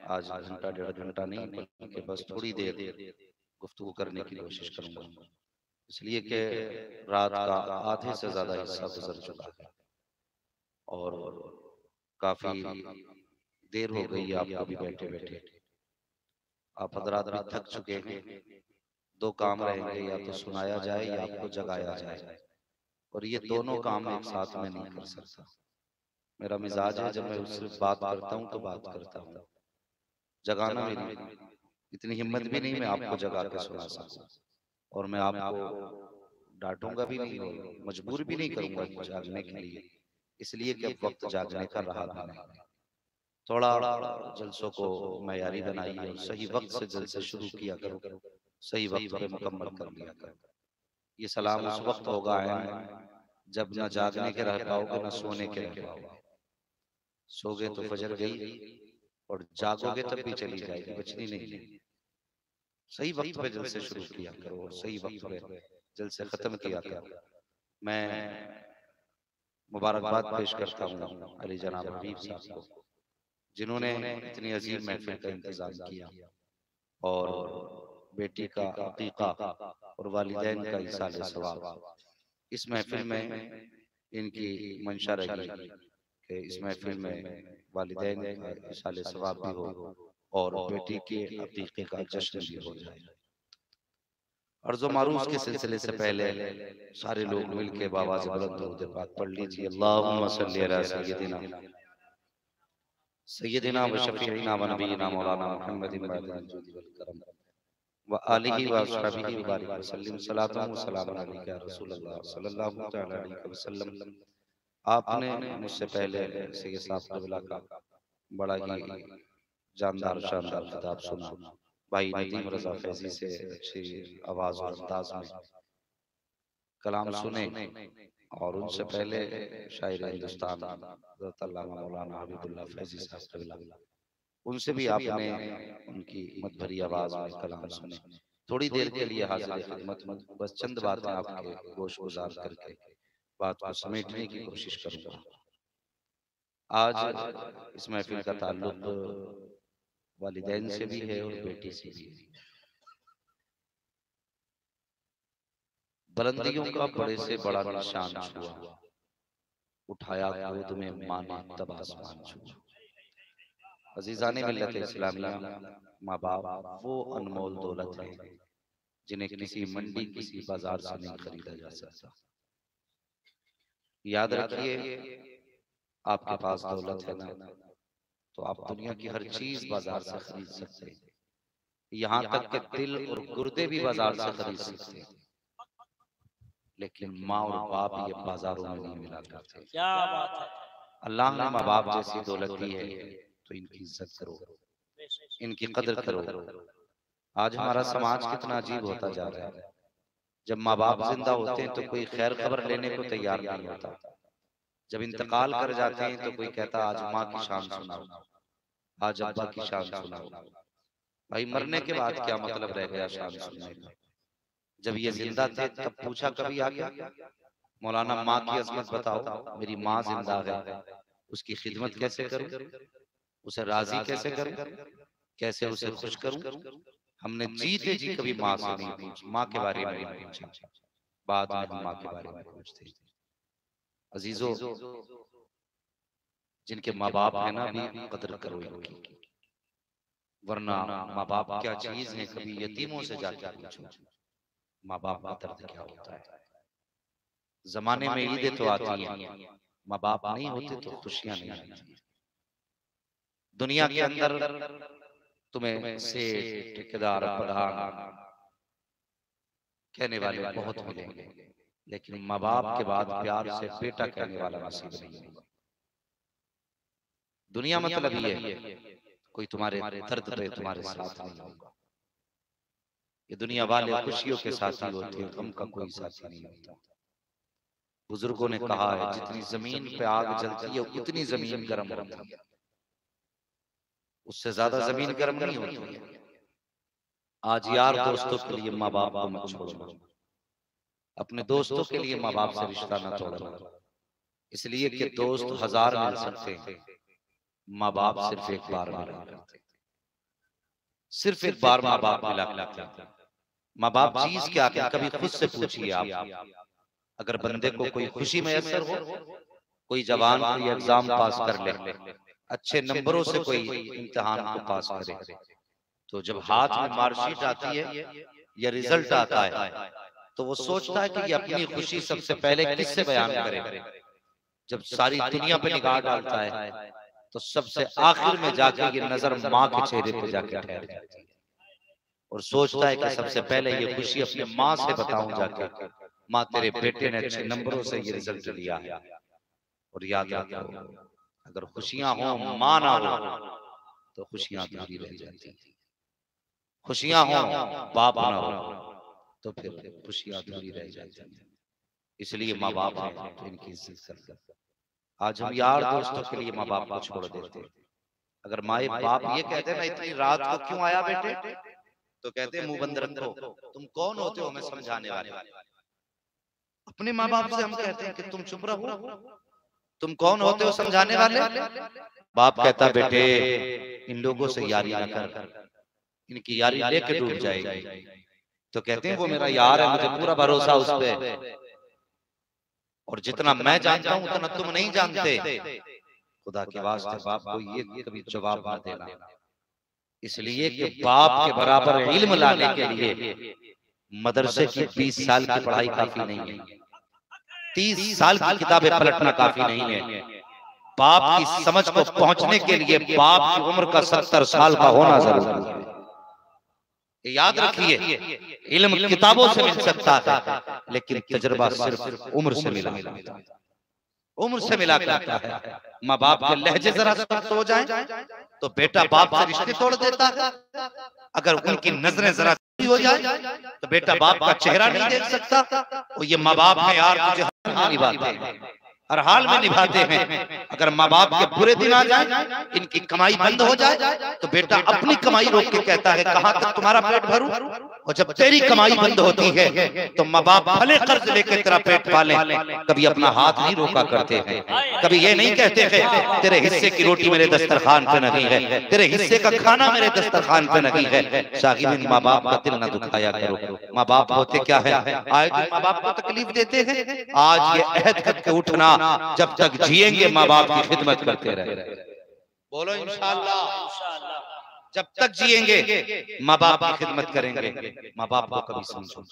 आज घंटा 1.5 घंटा नहीं, बल्कि बस थोड़ी देर गुफ्तगू करने की कोशिश करूंगा, इसलिए कि रात का आधे से ज्यादा हिस्सा गुजर चुका है और काफी देर हो गई है आपको भी बैठे बैठे। आप हजरात भी थक चुके हैं। दो काम रहेंगे, या तो सुनाया जाए या आपको जगाया जाए, और ये दोनों काम एक साथ में नहीं कर सकता। मेरा मिजाज है, जब मैं सिर्फ बात करता हूँ तो बात करता हूँ, जगाना मेरी इतनी हिम्मत भी नहीं मैं आपको जगा के सुना सकूं, और मैं आपको डांटूंगा भी नहीं और मजबूर भी नहीं करूंगा जागने के लिए, इसलिए कि अब वक्त जागने का रहा भी नहीं। थोड़ा जलसों को मयारी बनाइए और सही वक्त से जलसे शुरू किया करो, सही वक्त पे मुकम्मल कर लिया करो। ये सलाम उस वक्त होगा आयन जब न जागने के रह पाओगे न सोने के रह पाओगे। सोगे तो फजर गई और जागोगे तब भी चली जाएगी, बचनी नहीं। सही वक्त पे जलसे शुरू किया करो और सही वक्त पे जलसे खत्म किया करो। मैं मुबारकबाद पेश करता हूँ अली जनाब हबीब साहब को, जिन्होंने इतनी अजीब महफिल का इंतजाम किया और बेटी का अकीका और वालिदैन का इसाले सवाब। इस महफिल में इनकी मंशा रही कि इस महफिल में वालिदैन का इसाले सवाब भी हो और बेटी के अकीके का जश्न भी हो जाए। अर्ज़ो मारूफ के सिलसिले से पहले सारे लोग मिलके बाबा से बुलंद दुरूद पाक पढ़ लीजिए। अल्लाहुम्मा सल्ली अला सय्यदिना सय्यदिना व शफीइना व नबीना मौलाना मुहम्मदिन बादिल जुद वल करम व आलिहि व अस्हाबिहि व बारिक व सल्लिम सलातन व सलामुन अलैका या रसूलल्लाह सल्लल्लाहु तआला अलैहि वसल्लम। आपने मुझसे पहले सैयद साहब क़िबला का बड़ा ही जानदार शानदार खिताब सुना। भाई नदीम रजा फैजी से अच्छी आवाज और अंदाज में कलाम सुने, और उनसे पहले शायर हिंदुस्तान हज़रत अल्लामा मौलाना हबीबुल्लाह फैजी साहब क़िबला, उनसे भी आपने उनकी मत भरी आवाज में कलाम सुने। थोड़ी देर के लिए हाजिर खिदमत में बस चंद बातें आपके गोश गुजार करके बात को समेटने की कोशिश करूंगा। आज इस महफिल का ताल्लुक वालिदैन से भी है और बेटी से भी है। बुलंदियों का बड़े से बड़ा निशान छुआ, उठाया गोद में माँ ने तब आसमान छुआ। अजीजाने मिल्लत इस्लामिया, माँ बाप वो अनमोल दौलत है जिन्हें किसी मंडी किसी बाजार से नहीं खरीदा जा सकता। याद रखिए, आपके पास दौलत है ना, तो आप दुनिया की हर चीज बाजार से खरीद सकते हैं, यहाँ तक कि दिल और गुर्दे भी बाजार से खरीद सकते हैं, लेकिन माँ और बाप ये बाजारों में नहीं मिला करते। क्या बात है। अल्लाह ने माँ बाप जैसी दौलत दी है तो इनकी इज्जत करो, इनकी कदर करो। आज हमारा समाज कितना अजीब होता जा रहा है। जब माँ बाप जिंदा होते हैं तो कोई खैर खबर लेने को तैयार नहीं होता, जब इंतकाल कर जाते हैं तो कोई कहता आज माँ की शान सुनाओ, आज अब्बा की शान सुनाओ। भाई मरने के बाद क्या मतलब रह गया शान सुनने का? जब ये जिंदा थे तब पूछा कभी आके, मौलाना माँ की अजमत बताओ, मेरी माँ जिंदा है, उसकी खिदमत कैसे करूं, उसे राजी कैसे करूं, कैसे उसे खुश करूं? हमने जीते जी कभी माँ से नहीं पूछा, माँ के बारे में नहीं पूछा, बाद में हम माँ के बारे में पूछते हैं। अजीजों, जिनके माँ बाप है ना, भी कदर करो इनकी, वरना माँ बाप क्या चीज है कभी यतीमों से जाके पूछो माँ बाप का दर्द क्या होता है। जमाने में ईदें तो आती हैं, माँ बाप नहीं होते तो खुशियां नहीं आती। दुनिया के अंदर तुम्हें सेठ, ठेकेदार, प्रधान कहने वाले बहुत मिलेंगे, लेकिन माँ बाप के बाद प्यार से बेटा कहने वाला नसीब नहीं होगा। दुनिया मतलब ये है, कोई तुम्हारे दर्द पे तुम्हारे साथ नहीं होगा। ये दुनिया वाले खुशियों के साथी होते हैं, गम का कोई साथी नहीं होता। बुजुर्गों ने कहा है, जितनी जमीन पे आग जलती है उतनी जमीन गर्म होती है, उससे ज्यादा जमीन गर्म नहीं होती है। आज यार दोस्तों के लिए माँ बाप को मत छोड़ना, अपने दोस्तों के लिए माँ बाप से रिश्ता न तोड़ना, इसलिए कि दोस्त हजार मिल सकते हैं, माँ बाप सिर्फ एक बार मिला करते। सिर्फ एक बार माँ बाप मिला करते हैं। माँ बाप चीज क्या है, कभी खुद से पूछिए आप। अगर बंदे को कोई खुशी मैसर हो, कोई जवान कोई एग्जाम पास कर ले, अच्छे नंबरों से कोई इम्तिहान को पास करे, तो जब हाथ में मार्कशीट आती है या रिजल्ट आता है, तो वो सोचता है कि ये अपनी खुशी सबसे पहले किससे बयान करे। जब सारी दुनिया पे निगाह डालता है, तो सबसे आखिर में जाके ये नजर माँ के चेहरे पे जाके ठहर जाती है और सोचता है कि सबसे पहले ये खुशी अपने माँ से बताऊं जाके, माँ तेरे बेटे ने अच्छे नंबरों से ये रिजल्ट लिया है। और याद रखो, अगर खुशियां हो माँ ना हो तो खुशियां अधूरी रह जाती हैं। खुशियां हो बाप ना हो तो फिर खुशियां अधूरी रह जाती हैं। इसलिए माँ बाप है तो इनकी इज्जत करते। आज हम यार दोस्तों के लिए माँ बाप को छोड़ देते। अगर माए बाप ये कहते ना इतनी रात को क्यों आया बेटे, तो कहते मुंह बंद रखो, तुम कौन होते हो हमें समझाने वाले। अपने माँ बाप से हम कहते हैं कि तुम चुप रहो, तुम कौन होते हो समझाने वाले। बाप कहता बेटे इन लोगों से यारी ना कर, इनकी यारी लेके डूब जाएगी। तो कहते हैं वो मेरा यार है, मुझे पूरा भरोसा उस पे, और जितना मैं जानता हूं उतना तुम नहीं जानते। खुदा के वास्ते बाप को ये कभी जवाब ना देना, इसलिए कि बाप के बराबर इल्म लाने के लिए मदरसे की 20 साल की पढ़ाई काफी नहीं है, 30 साल की किताबें पलटना काफी नहीं है। बाप की समझ को पहुंचने के लिए बाप की उम्र का 70 साल का होना जरूरी है। याद रखिए, इल्म किताबों से मिल सकता है, लेकिन तजुर्बा सिर्फ उम्र से मिला, उम्र से मिला करता है। माँ बाप के लहजे जरा सख्त हो जाए तो बेटा बाप से रिश्ते तोड़ देता है। अगर उनकी नजरें जरा हो जाए तो बेटा बाप का चेहरा नहीं देख सकता। और ये माँ बाप है यार, तुझे हर हाल में निभाते हैं। अगर माँ बाप के बुरे दिन आ जाए, इनकी कमाई बंद हो जाए, तो बेटा अपनी कमाई रोक के कहता है कहाँ तक तुम्हारा पेट भरूं। और जब तेरी कमाई बंद होती है तो माँ बाप भले कर्ज लेके तेरा पेट पाले, कभी अपना हाथ नहीं रोका करते हैं। कभी ये नहीं कहते हैं तेरे हिस्से की रोटी मेरे दस्तरखान पे नहीं है, तेरे हिस्से का खाना मेरे दस्तरखान पे नहीं है। शागिद माँ बाप का दिल न दुखाया करो। माँ बाप होते क्या है, आज माँ बाप को तकलीफ देते हैं। आज ये अहद करके उठना, जब तक जिएंगे माँ बाप की खिदमत करते रहे। बोलो इंशाअल्लाह, जब तक जिएंगे माँ बाप की खिदमत करेंगे। माँ बाप को कभी समझो,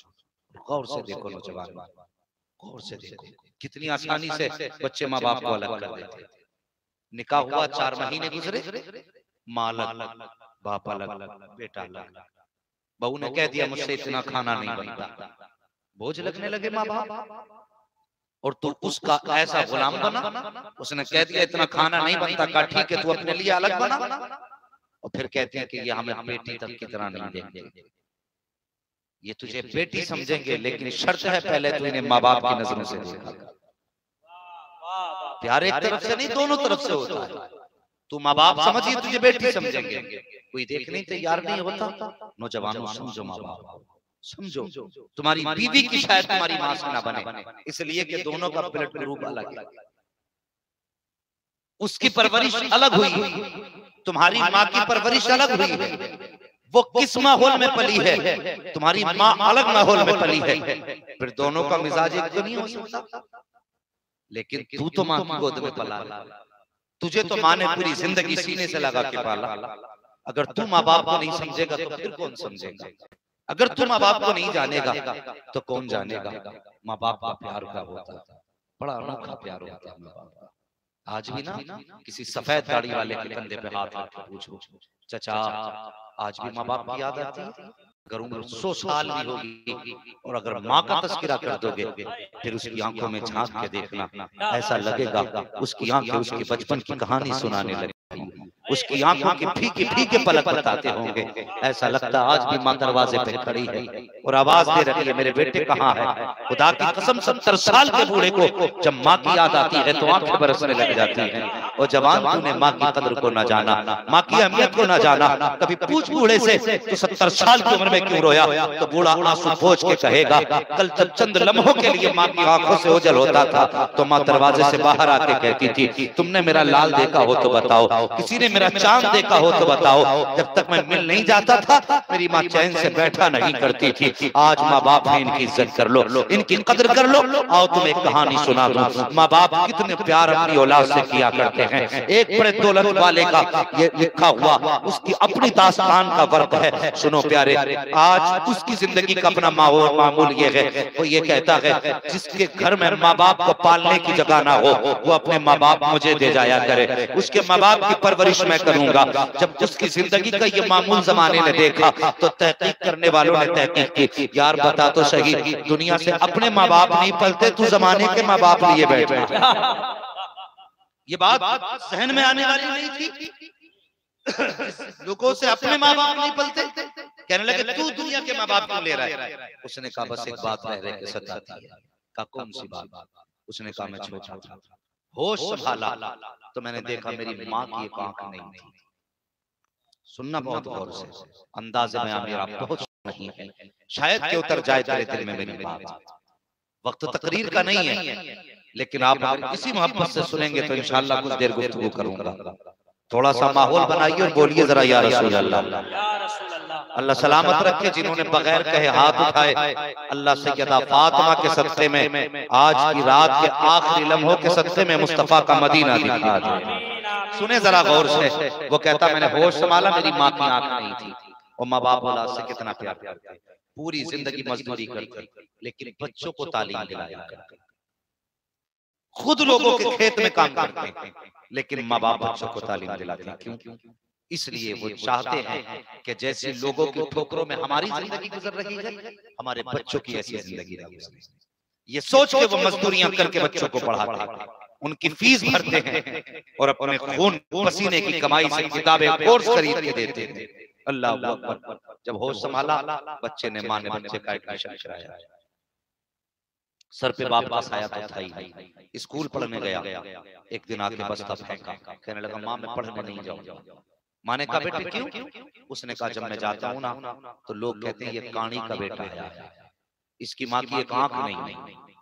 गौर से देखो नौजवान, गौर से देखो कितनी आसानी से बच्चे माँ बाप को अलग कर देते। निकाह हुआ 4 महीने गुजरे, माँ अलग बाप अलग, बेटा अलग। बहू ने कह दिया मुझसे इतना खाना नहीं बनता, बोझ लगने लगे माँ बाप। और तू उसका ऐसा गुलाम बना, उसने कह दिया इतना खाना नहीं बनता, कहा ठीक है तू अपने लिए अलग बना। और फिर कहते हैं कि ये हमें बेटी तक की तरह नहीं देंगे, ये तुझे बेटी समझेंगे, लेकिन शर्त है पहले तू इन्हें माँ बाप की नजरों से देखा। प्यार एक तरफ से नहीं, दोनों तरफ से होता है। तू माँ बाप समझिए, तुझे बेटी समझेंगे, कोई देखने तैयार नहीं होता। नौजवानों समझो, माँ बाप समझो, तुम्हारी बीवी की शायद तुम्हारी माँ से ना बने, इसलिए कि दोनों का ब्लड ग्रुप अलग है, उसकी परवरिश अलग हुई, तुम्हारी माँ की परवरिश अलग हुई है। वो किस माहौल में पली है, तुम्हारी माँ अलग माहौल में पली है, फिर दोनों का मिजाज एक तो नहीं हो सकता। लेकिन तू तो माँ की गोद में पला, तुझे तो माँ ने पूरी जिंदगी सीने से लगा के पाला। अगर तू माँ बाप को नहीं समझेगा तो फिर कौन समझेगा। अगर तू माँ बाप को नहीं जानेगा तो कौन जानेगा। माँ बाप का प्यार का होता है, बड़ा अनोखा प्यार होता है माँ बाप का। आज भी ना किसी सफेद दाढ़ी वाले के कंधे पे हाथ रख के पूछो, चचा आज भी माँ बाप की याद आती है। अगर उम्र 100 साल भी होगी और अगर माँ का तस्करा कर दोगे, फिर उसकी आंखों में झांक के देखना, ऐसा लगेगा उसकी आंखें उसके बचपन की कहानी सुनाने लगेगी, उसकी आंखों के फीके फीके पलक बताते होंगे। ऐसा लगता आज भी माँ दरवाजे पे खड़ी है और आवाज दे रही है मेरे बेटे कहाँ है। खुदा की कसम 70 साल के बूढ़े को जब माँ की याद आती है तो आंखें बरसने लग जाती हैं। और जवान तूने माँ की कदर को न जाना, माँ की अहमियत को न जाना, कभी पूछ बूढ़े से तो 70 साल की उम्र में क्यों रोया, तो बूढ़ा आंसू पोंछ के कहेगा कल जब चंद लम्हों के लिए माँ की आंखों से ओझल होता था तो माँ दरवाजे से बाहर आके कहती थी तुमने मेरा लाल देखा हो तो बताओ, किसी ने मेरा चांद देखा हो तो बताओ। जब तक मैं मिल नहीं जाता था मेरी माँ चैन से बैठा नहीं करती थी। आज माँ बाप है, इनकी इज्जत कर लो, इनकी कदर कर लो। आओ तुम्हें एक कहानी सुना दूं। माँ बाप कितने प्यार अपनी औलाद से किया करते हैं। एक बड़े दौलत वाले का ये लिखा हुआ उसकी अपनी दास्तान का वर्क है, सुनो प्यारे। आज उसकी जिंदगी का अपना मामूल ये है, वो ये कहता है जिसके घर में माँ बाप को पालने की जगह ना हो वो अपने माँ बाप मुझे दे जाया करे, उसके माँ बाप की परवरिश मैं करूंगा। जब उसकी जिंदगी का ये मामूल जमाने ने देखा तो तहकीक करने वालों ने तहकीक की, यार बता तो सही, दुनिया से अपने माँ बाप नहीं पलते, तू जमाने के माँ बाप लिए बैठे। ये बात सहन में आने वाली नहीं थी। लोगों से अपने माँ बाप नहीं पलते, कहने लगे तू दुनिया के माँ बाप क्यों ले रहा है। उसने कहा बस एक बात रह रहे के सताती है। कहा कौन सी बात। उसने कहा मैं छोटा था, होश संभाला तो मैंने देखा मेरी माँ की एक आंख नहीं थी। सुनना बहुत गौर से, अंदाज़े में मेरा बहुत नहीं है, शायद के उतर जाए तेरे दिल में मेरी बात। वक्त तकरीर का नहीं है, लेकिन आप अगर इसी मोहब्बत से सुनेंगे तो इंशाअल्लाह कुछ देर गुफ्तगू करूंगा। थोड़ा सा माहौल बनाइए और बोलिए जरा या रसूल अल्लाह। अल्लाह सलामत रखे जिन्होंने बगैर कहे हाथ उठाए। अल्लाह सैयदा फातिमा के सदक़े में आज की रात के आखिरी लम्हों के सदक़े में मुस्तफा का मदीना दिखा दे। सुने जरा गौर से, वो कहता मैंने होश संभाला मेरी माँ की आंख नहीं थी। और माँ बाप औलाद से कितना प्यार करते, पूरी जिंदगी मजदूरी करते लेकिन बच्चों को तालीम दिलाया करते, खुद लोगों के खेत में काम करते हैं लेकिन माँ बाप बच्चों को तालीम दिलाते हैं। क्यों? इसलिए वो चाहते हैं कि जैसे लोगों की ठोकरों में हमारी जिंदगी गुजर रही है हमारे बच्चों की ऐसी जिंदगी ना गुजरे। ये सोच के वो मजदूरियां करके बच्चों को पढ़ाते हैं, उनकी फीस भरते हैं और अपने खून पसीने की कमाई से किताबें कोर्स खरीद के देते हैं। अल्लाह अकबर। जब होश संभाला बच्चे ने, माँ ने बच्चे का एडमिशन कराया। सर पे बाप का साया तो था ही नहीं। स्कूल पढ़ने गया, एक दिन आके बस्ता फेंका, कहने लगा माँ मैं पढ़ने नहीं जाऊंगा। माँ ने कहा बेटे क्यों? उसने कहा जब मैं जाता हूँ ना तो लोग कहते हैं ये कानी का बेटा है, इसकी माँ की एक आंख नहीं।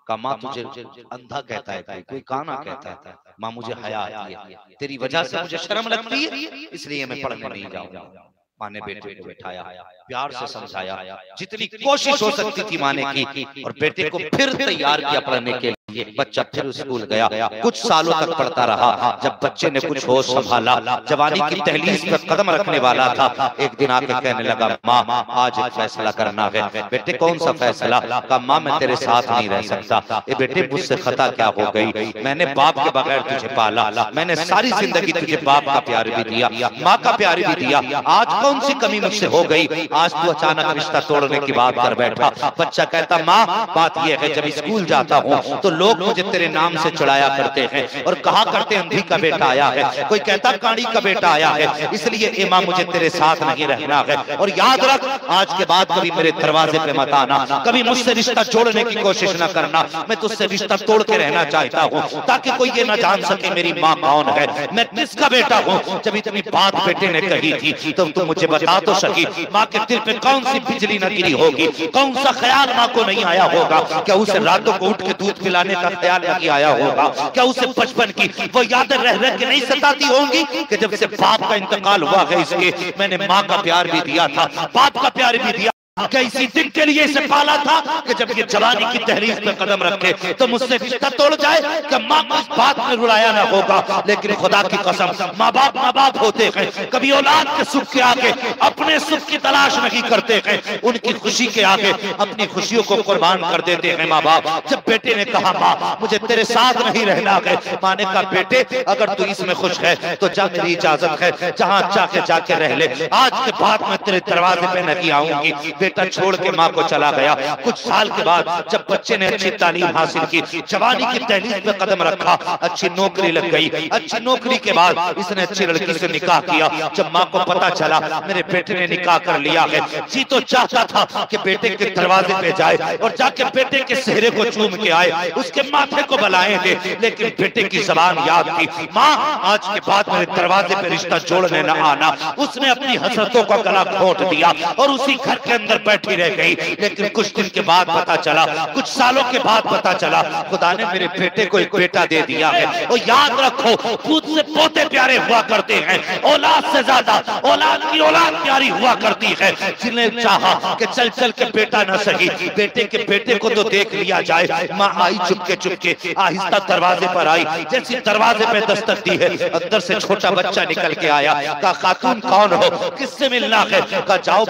कहा माँ तुझे अंधा कहता है कोई काना कहता है, माँ मुझे हया आती है, तेरी वजह से मुझे शर्म लगती है इसलिए मैं पढ़ने नहीं जाऊंगा। माँ ने बेटे को बैठाया, प्यार से समझाया, जितनी कोशिश हो सकती थी माँ ने की और बेटे को फिर तैयार किया पढ़ने के लिए। बच्चा फिर स्कूल गया, कुछ सालों तक पढ़ता रहा। जब बच्चे ने कुछ होश संभाला, जवानी की दहलीज पर कदम रखने वाला था, एक दिन आके कहने लगा माँ आज एक फैसला करना है। बेटे कौन सा फैसला? कहा माँ मैं तेरे साथ नहीं रह सकता। ये बेटे मुझसे खता क्या हो गई, मैंने बाप के बगैर तुझे पाला, मैंने सारी जिंदगी तुझे बाप का प्यार भी दिया, माँ का प्यार भी दिया, आज कौन सी कमी मुझसे हो गई, आज तू अचानक रिश्ता तोड़ने की बात कर बैठा। बच्चा कहता माँ बात यह है जब स्कूल जाता हूँ तो लोग मुझे तेरे नाम से चढ़ाया करते हैं और कहा करते अंधी का बेटा आया है, कोई कहता काड़ी का बेटा आया है, इसलिए ए माँ मुझे तेरे साथ नहीं रहना है। और याद रख आज के बाद कभी मेरे दरवाजे पे मत आना, कभी मुझसे रिश्ता जोड़ने की कोशिश न करना, मैं तुझसे रिश्ता तोड़ के रहना चाहता हूँ ताकि कोई ये ना जान सके मेरी माँ कौन है, मैं किसका बेटा हूँ। जब इतनी बात बेटे ने कही थी तो तुम मुझे बता तो सकी माँ के दिल पे कौन सी बिजली न गिरी होगी, कौन सा ख्याल माँ को नहीं आया होगा, क्या उसे रातों को उठ के दूध पिलाने का ख्याल नहीं आया होगा, क्या उसे बचपन की वो यादें रह रह के नहीं सताती होंगी कि जब से बाप का इंतकाल हुआ है इसके मैंने माँ का प्यार भी दिया था, बाप का प्यार भी दिया, क्या इसी दिन के लिए इसे पाला था कि जब ये जवानी की दहलीज पे कदम रखे तो मुझसे रिश्ता तोड़ जाए, क्या माँ को इस बात में रुलाया ना होगा। लेकिन खुदा की कसम माँ बाप होते हैं, कभी औलाद के सुख के आगे अपने सुख की तलाश नहीं करते हैं, उनकी खुशी के आगे अपनी खुशियों को कुर्बान कर देते हैं माँ बाप। जब बेटे ने कहा माँ मुझे तेरे साथ नहीं रहना है, माँ ने कहा बेटे अगर तू इसमें खुश है तो जा मेरी इजाजत है, जहाँ जाके रह ले, आज के बाद मैं तेरे दरवाजे पे नहीं आऊंगी। बेटा छोड़ के माँ को चला गया। कुछ साल के बाद जब बच्चे ने अच्छी तालीम हासिल की, जवानी की दहलीज पे कदम रखा, अच्छी नौकरी लग गई, अच्छी नौकरी के बाद इसने अच्छी लड़की से निकाह किया। जब माँ को पता चला मेरे बेटे ने निकाह कर लिया है, जी तो चाहता था कि बेटे के दरवाजे पे जाए और जाके बेटे के चेहरे को चूम के आए, उसके माथे को बलाएं दे, लेकिन बेटे की जबान याद थी, माँ आज के बाद मेरे दरवाजे पे रिश्ता जोड़ने न आना। उसने अपनी हसरतों का गला घोंट दिया और उसी घर के अंदर अंदर बैठी रह गई। लेकिन कुछ दिन के बाद पता चला, कुछ सालों के बाद पता चला, खुदा ने मेरे बेटे को एक बेटा दे दिया है। और याद रखो, खुद से पोते प्यारे हुआ करते हैं, औलाद से ज्यादा औलाद की औलाद प्यारी हुआ करती है। जिन्हें चाहा कि चल चल के बेटा न सही, बेटे के बेटे को तो देख लिया जाए। माँ आई चुपके चुपके, आहिस्ता दरवाजे पर आई। जैसी दरवाजे पे दस्तक दी है, अंदर से छोटा बच्चा निकल के आया। कहा खातून कौन हो, किससे मिलना है? कहा जाओ,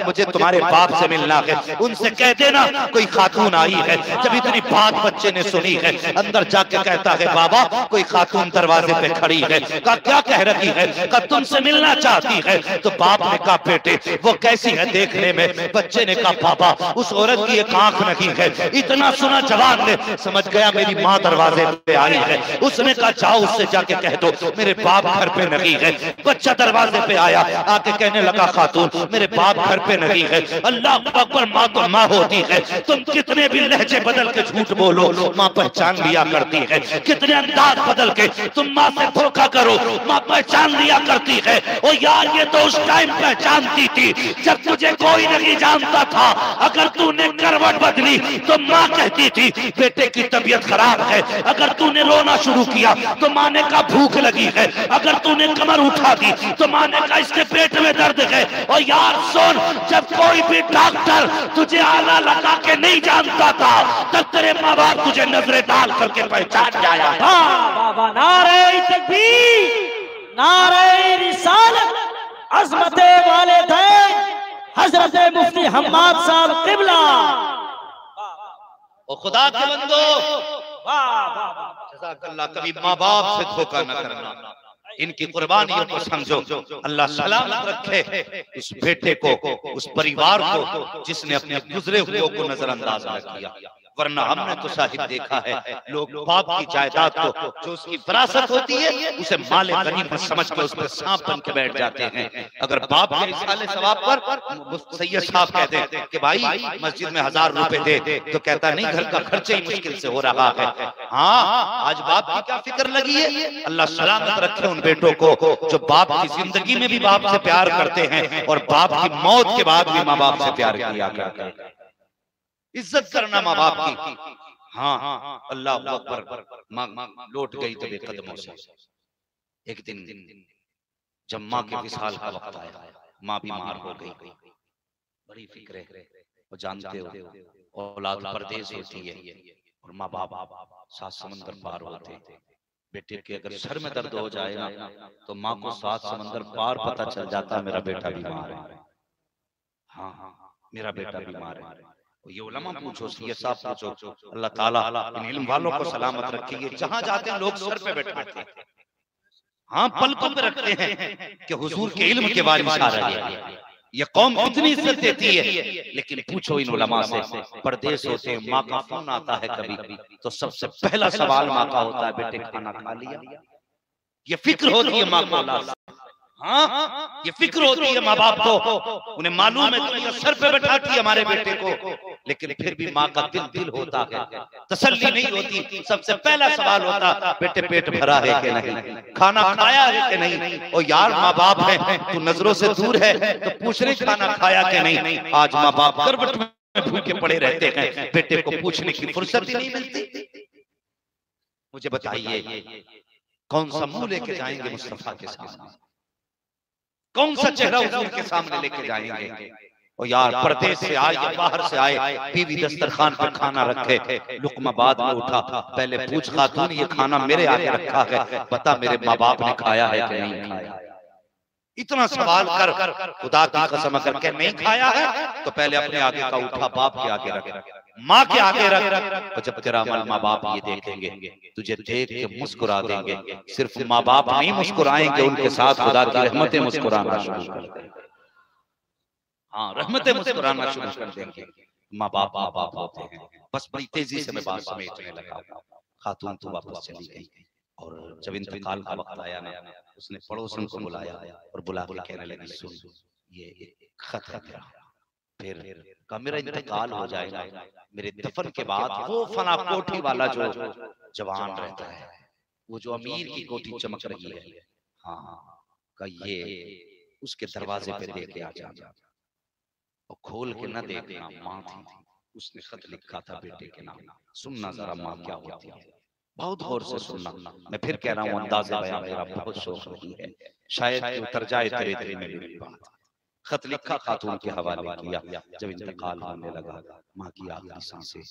मुझे तुम्हारे बाप से मिलना है, उनसे कह देना कोई खातून आई है। जब इतनी बात बच्चे ने सुनी है, अंदर जाके कहता है बाबा कोई खातून दरवाजे पे खड़ी है। कहा क्या कह रही है? कहा तुमसे मिलना चाहती है। तो बाप ने कहा बेटे वो कैसी है देखने में? बच्चे ने कहा पापा उस औरत की एक आंख नहीं है। इतना सुना जवान ने समझ गया मेरी माँ दरवाजे पे आई है। उसने कहा जाओ उससे जाके कह दो मेरे बाप घर पे नहीं है। बच्चा दरवाजे पे आया, आके कहने लगा खातून मेरे बाप घर पे नहीं है। अल्लाह अकबर, माँ तो माँ होती है, तुम कितने भी लहजे बदल के झूठ बोलो माँ पहचान लिया करती है। कितने अंदाज बदल के तुम माँ से धोखा करो, माँ पहचान लिया करती है। और यार ये तो उस टाइम पहचानती थी जब तुझे कोई नहीं जानता था। अगर तूने करवट बदली तो माँ कहती थी बेटे की तबीयत खराब है। अगर तूने रोना शुरू किया तो माँ ने कहा भूख लगी है। अगर तूने कमर उठा दी तो माँ ने कहा इसके पेट में दर्द है। और यार सुन, जब कोई भी डॉक्टर तुझे आला लगा के नहीं जानता था तब तेरे माँ बाप तुझे नजरें डाल करके पहचान जाया। बाबा नारे तकबीर, नारे रिसालत, अज़मते वालिदैन हजरत मुफ्ती हम्माद साहब किबला। ओ खुदा के बंदो, जज़ाकल्लाह, कभी माँ बाप से धोखा न करना। इनकी कुर्बानियों को समझो। अल्लाह सलामत रखे उस बेटे को, उस परिवार को जिसने अपने गुजरे हुए को नजरअंदाज न किया। वरना हमने तो शाहिद देखा है लोग बाप की जायदाद को जो उसकी विरासत होती है उसे माले गनीमत समझ के उस पर सांप बन के बैठ जाते हैं। अगर बाप के इसाले सवाब पर सैयद साहब कहते हैं कि भाई मस्जिद में 1000 रुपए दे, तो कहता नहीं घर का खर्चा ही मुश्किल से हो रहा है। हाँ, आज बाप की क्या फिक्र लगी है। अल्लाह सलामत रखे उन बेटों को जो बाप की जिंदगी में भी बाप से प्यार करते हैं और बाप की मौत के बाद भी माँ बाप से प्यार किया करते हैं। इज्जत करना माँ बाप की। हाँ, अल्लाह अकबर। माँ लौट गई तो बेकदमों से। एक दिन जब माँ के विसाल का वक्त आया, माँ बीमार हो गई, बड़ी फिक्र है। वो जानते हो औलाद परदेश होती है और माँ बाप 7 समंदर पार होते हैं। बेटे के अगर सर में दर्द हो जाए ना तो माँ को 7 समंदर पार पता चल जाता है मेरा बेटा बीमार है। हाँ, मेरा बेटा बीमार है। ये उलमा पूछो, सैयद साहब पूछो, अल्लाह ताला इन इल्म वालों को सलामत रखे। ये जहां जाते हैं लोग सर पे बैठाते हैं, हाँ पलकों पे रखते हैं कि हुजूर के इल्म के वारिस आ रहे हैं। ये कौम कितनी इज्जत देती है। लेकिन पूछो इन उलमा से, परदेश होते हैं, माँ का फोन आता है कभी तो सबसे पहला सवाल माँ का होता है बेटे खाना खा लिया। ये फिक्र होती है माँ को। हाँ, ये फिक्र होती है माँ बाप को। उन्हें मालूम है दुनिया सर पे बैठाती है हमारे बेटे को, लेकिन फिर भी माँ का दिल होता है, तसल्ली नहीं होती। सबसे पहला सवाल होता बेटे पेट भरा है कि नहीं, खाना खाया है कि नहीं। और यार माँ बाप है, तू नजरों से दूर है तो पूछ रहे खाना खाया कि नहीं। आज माँ बाप करवट में भूखे पड़े रहते हैं, बेटे को पूछने की फुर्सत ही नहीं मिलती। मुझे बताइए कौन सा मुंह लेके जाएंगे मुस्तफा के सामने, कौन सा चेहरा हुजूर के सामने लेके जाएंगे। और यार परदेश से आए या बाहर से आए, बीवी दस्तरखान पर खाना रखे, लुकमा बाद में उठा, पहले पूछ खातून ये खाना मेरे आगे रखा है, बता मेरे माँ बाप ने खाया है कि नहीं खाया। इतना सवाल कर खुदा की कसम अगर के नहीं खाया है तो पहले अपने आगे का उठा, बाप के आगे रख, माँ के आगे रख। तो जब तेरा अमल माँ बाप ये देखेंगे तुझे देख के मुस्कुरा देंगे। सिर्फ माँ बाप नहीं मुस्कुराएंगे, उनके साथ खुदा की रहमतें मुस्कुराना शुरू कर देंगे। हाँ, रहमतें मुस्कुराना शुरू कर देंगे। माँ बाप होते हैं। बस बड़ी तेजी से मैं बात समेटने लगा। खातून तो वापस चली गई और जब इंतकाल का वक्त आया ना, उसने पड़ोसन को बुलाया और बुला के कहने लगी सुन ये एक खत है तेरा। फिर कहा मेरा इंतकाल हो जाएगा, मेरे दफन के बाद वो फना कोठी वाला जो जवान रहता है, वो जो अमीर की कोठी चमक रही है, हाँ का ये उसके दरवाजे पे दे के आ जाना। और खोल के न देखना, माँ थी, उसने खत लिखा था बेटे के नाम। सुनना जरा माँ क्या होती है, बहुत गौर से सुनना। मैं फिर कह रहा हूँ, अंदाज़े बयां मेरा बहुत शौक नहीं है, शायद उतर जाए तेरे दिल में मेरी बात। खत लिखा, खातून के हवाले किया। जब इंतकाल होने लगा, माँ की आखिरी सांसें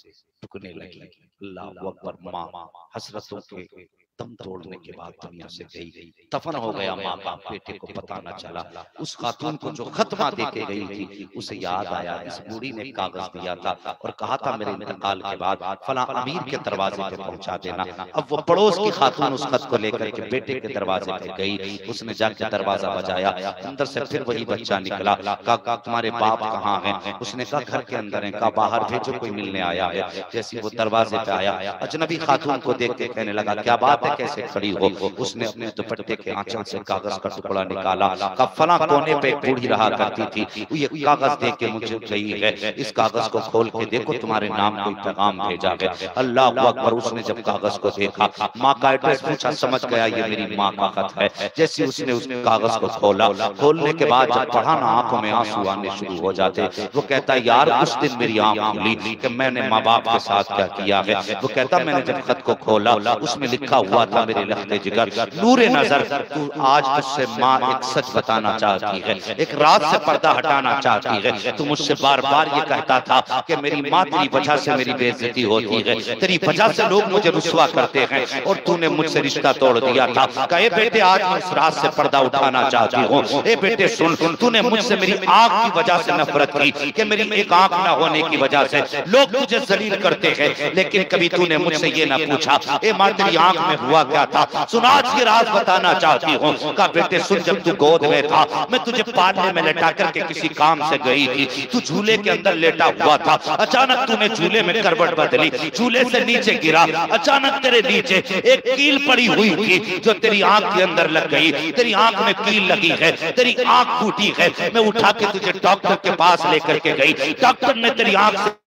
टुकने लगी। अल्लाह अकबर। माँ हसरतों के दम तोड़ने के बाद दुनिया से गई। दफन हो गया माँ बाप, बेटे को पता न चला। उस खातून को जो खतमा दे के गई थी, उसे याद आया इस बूढ़ी ने कागज दिया था और कहा था मेरे इंतकाल के बाद फला अमीर के दरवाजे पे पहुंचा देना। अब वो पड़ोस की खातून उस खत को लेकर के बेटे के दरवाजे पे गई। उसने जाके दरवाजा बजाया, अंदर से फिर वही बच्चा निकला। कहा तुम्हारे बाप कहाँ हैं? उसने कहा घर के अंदर हैं। कहा बाहर भेजो, कोई मिलने आया है। जैसे वो दरवाजे पे आया, अजनबी खातून को देख के कहने लगा क्या बात है, कैसे खड़ी हो? उसने अपने दुपट्टे के आंचल से कागज का टुकड़ा निकाला। कहा फला कोने पे बूढ़ी रहा करती थी, ये कागज देख के मुझे गई है, इस कागज को खोल के देखो, तुम्हारे नाम कोई पैगाम भेजा है। अल्लाह अकबर। उसने जब कागज को देखा, माँ का एड्रेस पूछा, समझ गया ये मेरी माँ का खत है। जैसे उसने उस कागज को खोला, खोलने के बाद जब पढ़ा ना, आंखों में आंसू आने शुरू हो जाते। वो कहता यार उस दिन मेरी आंख खुली कि मैंने माँ बाप के साथ क्या किया है। वो कहता मैंने जब खत को खोला, उसमें लिखा हुआ था मेरे लखते जिगर नूरे नजर, तू आज मुझसे माँ एक सच बताना चाहती है, एक रात से पर्दा हटाना चाहती है। तू मुझसे बार बार ये कहता था कि मेरी माँ तेरी वजह से मेरी बेइज्जती होती है, तेरी वजह से लोग मुझे रुसवा करते हैं, और तूने मुझसे रिश्ता तोड़ दिया था। कहे बेटे आज मैं इस रात से पर्दा उठाना चाहती हूँ। ए बेटे सुन, तूने मुझसे मेरी आंख की वजह से नफरत की कि मेरी एक आंख ना होने की वजह से लोग तुझे जलील करते हैं, लेकिन कभी तूने मुझसे ये ना पूछा ए माँ तेरी आंख में हुआ क्या था। सुन आज की रात बताना चाहती हूँ। कहा बेटे सुन, जब तू गोद में था मैं तुझे पालने में लेटा करके किसी काम से गई थी, तू झूले के अंदर लेटा हुआ था, अचानक तूने झूले में करवट बदली, झूले से नीचे गिरा, अचानक तेरे नीचे एक कील पड़ी हुई थी जो तेरी आंख के अंदर लग गई, तेरी आंख में कील लगी है, तेरी आंख फूटी है। मैं उठा के तुझे डॉक्टर के पास लेकर के गई, डॉक्टर ने तेरी आंख से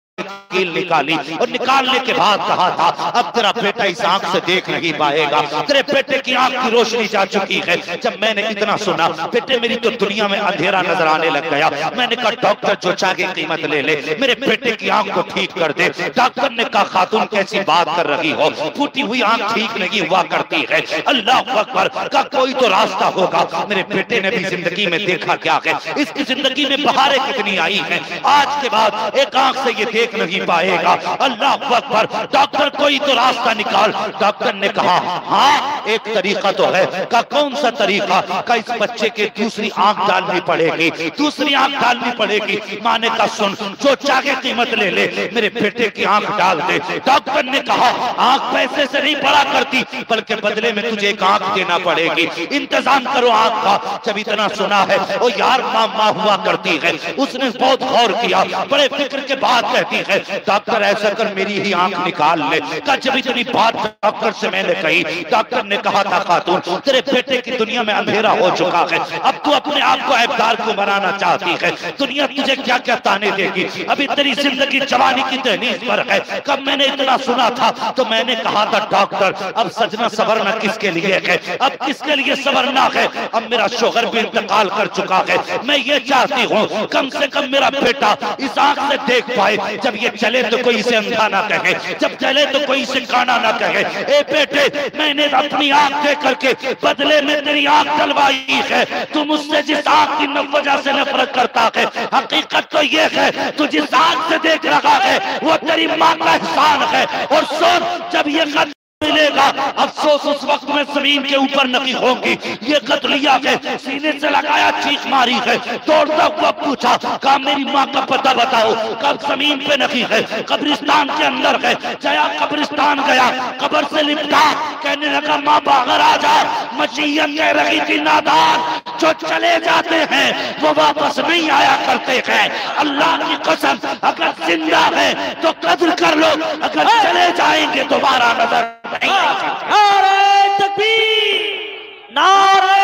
कील निकाली और निकालने के बाद कहा था अब तेरा बेटा इस आंख से देख नहीं पाएगा, तेरे बेटे की आंख की रोशनी जा चुकी है। जब मैंने इतना सुना बेटे मेरी तो दुनिया में अंधेरा नजर आने लग गया। मैंने कहा डॉक्टर जो चाहे कीमत ले ले, मेरे बेटे की आंख को ठीक कर दे। डॉक्टर ने कहा खातून कैसी बात कर रही हो, फूटी हुई आंख ठीक नहीं हुआ करती है। अल्लाह अकबर। का कोई तो रास्ता होगा। मेरे बेटे ने भी जिंदगी में देखा क्या है, इसकी जिंदगी में बहारें कितनी आई है, आज के बाद एक आंख से ये देख नहीं पाएगा। अल्लाह अकबर। डॉक्टर कोई तो रास्ता निकाल। डॉक्टर ने कहा हाँ एक तरीका तो है। का कौन सा तरीका? का इस बच्चे के दूसरी आंख डालनी पड़ेगी, दूसरी आंख डालनी पड़ेगी। माँ ने कहा सुन जो चाहे कीमत ले ले, मेरे बेटे की आंख डाल दे। डॉक्टर ने कहा आंख पैसे से नहीं पड़ा करती, बल्कि बदले में तुझे एक आंख देना पड़ेगी, इंतजाम करो आंख का। जब इतना सुना है ओ यार माँ हुआ करती है, उसने बहुत गौर किया, बड़े फिक्र के बाद कहती है डॉक्टर ऐसा कर मेरी ही आंख निकाल ले। का जब इतनी बात डॉक्टर से मैंने कही, डॉक्टर ने कहा था खातून तेरे बेटे की दुनिया में अंधेरा हो चुका है, अब तू अपने आप को ऐबदार को बनाना चाहती है, दुनिया तुझे क्या क्या ताने देगी, अभी तेरी जिंदगी जवानी की दहलीज पर है। कब मैंने इतना सुना था तो मैंने कहा था डॉक्टर अब सजना सवरना किसके लिए है, अब किसके लिए सवरना है, अब मेरा शोहर भी इंतकाल कर चुका है, मैं ये चाहती हूँ कम से कम मेरा बेटा इस आंख से देख पाए, जब ये चले तो कोई इसे अंधा ना कहे, जब चले तो कोई इसे काना ना कहे। ए बेटे मैंने अपनी आंख दे करके बदले में तेरी आंख डलवाई है, तुम उससे जिस आंख की वजह से नफरत करता है, हकीकत तो ये है तू जिस आंख से देख रहा है वो तेरी माँ का एहसान है। और सोच जब ये खत मिलेगा अफसोस उस वक्त में जमीन के ऊपर नहीं होगी। ये खत लिया है, सीने से लगाया, चीख मारी है, दौड़ता हुआ पूछा कहा मेरी माँ का पता बताओ। कब जमीन पे नहीं है, कब्रिस्तान के अंदर है। जया कब्रिस्तान गया, कब्र से लिपटा, कहने लगा माँ बाहर आ जा, मसीहत कह रही थी नादान जो चले जाते हैं वो वापस नहीं आया करते हैं। अल्लाह की कसम अगर जिंदा है तो कद्र कर लो, अगर चले जाएंगे दोबारा नजर नारे तकबीर, नारे